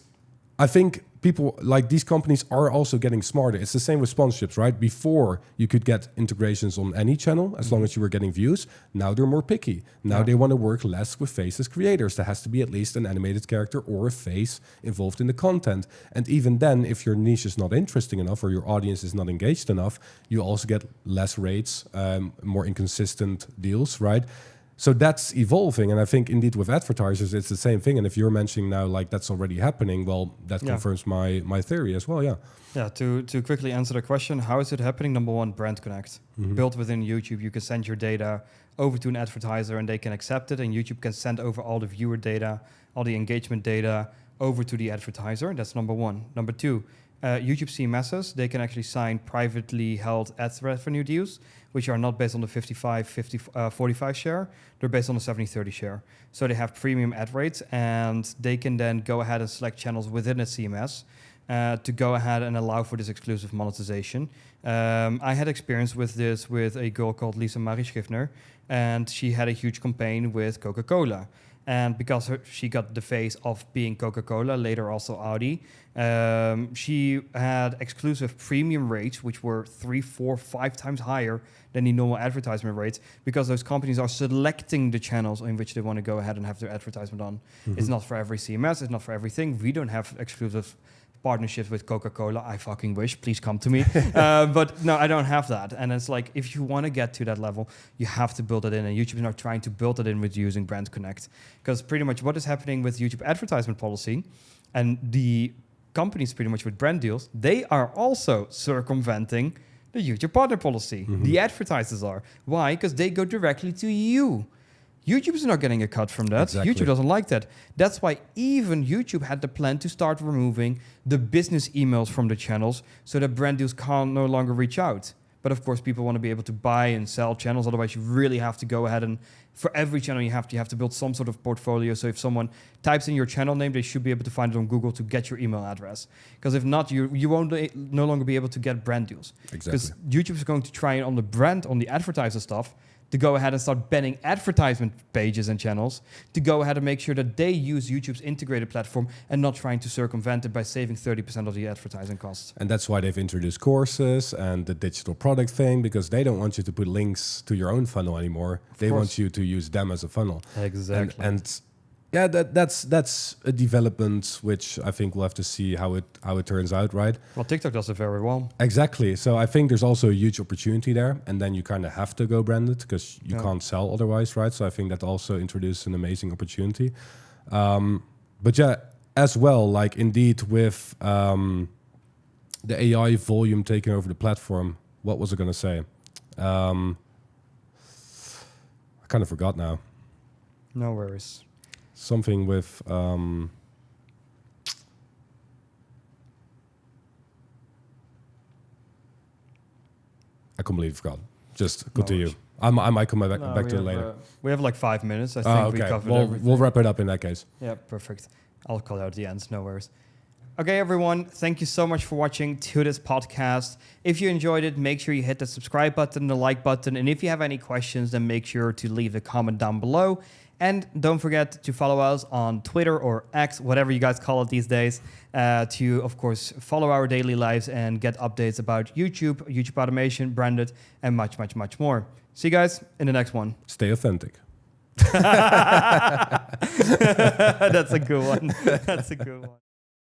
I think people like these companies are also getting smarter. It's the same with sponsorships, right? Before you could get integrations on any channel as long as you were getting views. Now they're more picky. Now they want to work less with faceless creators. There has to be at least an animated character or a face involved in the content. And even then, if your niche is not interesting enough or your audience is not engaged enough, you also get less rates, more inconsistent deals, right? So that's evolving, and I think indeed with advertisers it's the same thing. And if you're mentioning now like that's already happening, well, that confirms my theory as well. Yeah. To quickly answer the question, how is it happening? Number one, Brand Connect. Built within YouTube, you can send your data over to an advertiser and they can accept it, and YouTube can send over all the viewer data, all the engagement data over to the advertiser. That's number one. Number two, YouTube CMSs, they can actually sign privately held ad revenue deals, which are not based on the 45 share. They're based on the 70-30 share. So they have premium ad rates, and they can then go ahead and select channels within a CMS to go ahead and allow for this exclusive monetization. I had experience with this with a girl called Lisa Marie Schiffner, and she had a huge campaign with Coca-Cola. And because she got the face of being Coca-Cola, later also Audi, she had exclusive premium rates, which were 3, 4, 5 times higher than the normal advertisement rates, because those companies are selecting the channels in which they want to go ahead and have their advertisement on. It's not for every CMS, it's not for everything. We don't have exclusive partnerships with Coca-Cola. I fucking wish. Please come to me. But no, I don't have that. And it's like, if you want to get to that level, you have to build it in. And YouTube is not trying to build it in with using Brand Connect. Because pretty much what is happening with YouTube advertisement policy and the companies pretty much with brand deals, they are also circumventing the YouTube partner policy. The advertisers are. Why? Because they go directly to you. YouTube is not getting a cut from that. Exactly. YouTube doesn't like that. That's why even YouTube had the plan to start removing the business emails from the channels so that brand deals can no longer reach out. But of course, people want to be able to buy and sell channels. Otherwise, you really have to go ahead and for every channel you have to build some sort of portfolio. So if someone types in your channel name, they should be able to find it on Google to get your email address. Because if not, you won't no longer be able to get brand deals. Exactly. Because YouTube is going to try on the advertiser stuff to go ahead and start banning advertisement pages and channels, to go ahead and make sure that they use YouTube's integrated platform and not trying to circumvent it by saving 30% of the advertising costs. And that's why they've introduced courses and the digital product thing, because they don't want you to put links to your own funnel anymore. They want you to use them as a funnel. Exactly. And yeah, that's a development which I think we'll have to see how it turns out, right? Well, TikTok does it very well. Exactly. So I think there's also a huge opportunity there, and then you kind of have to go branded because you can't sell otherwise, right? So I think that also introduces an amazing opportunity. But yeah, as well, like indeed with the AI volume taking over the platform, what was I going to say? I kind of forgot now. No worries. Something with I completely forgot. Just continue. I might come back to it later. We have like 5 minutes. I think we covered everything. We'll wrap it up in that case. Yeah, perfect. I'll call out the ends. No worries. Okay, everyone, thank you so much for watching to this podcast. If you enjoyed it, make sure you hit the subscribe button, the like button, and if you have any questions, then make sure to leave a comment down below. And don't forget to follow us on Twitter or X, whatever you guys call it these days, to, of course, follow our daily lives and get updates about YouTube, YouTube automation, branded, and much, much, much more. See you guys in the next one. Stay authentic. That's a good one. That's a good one.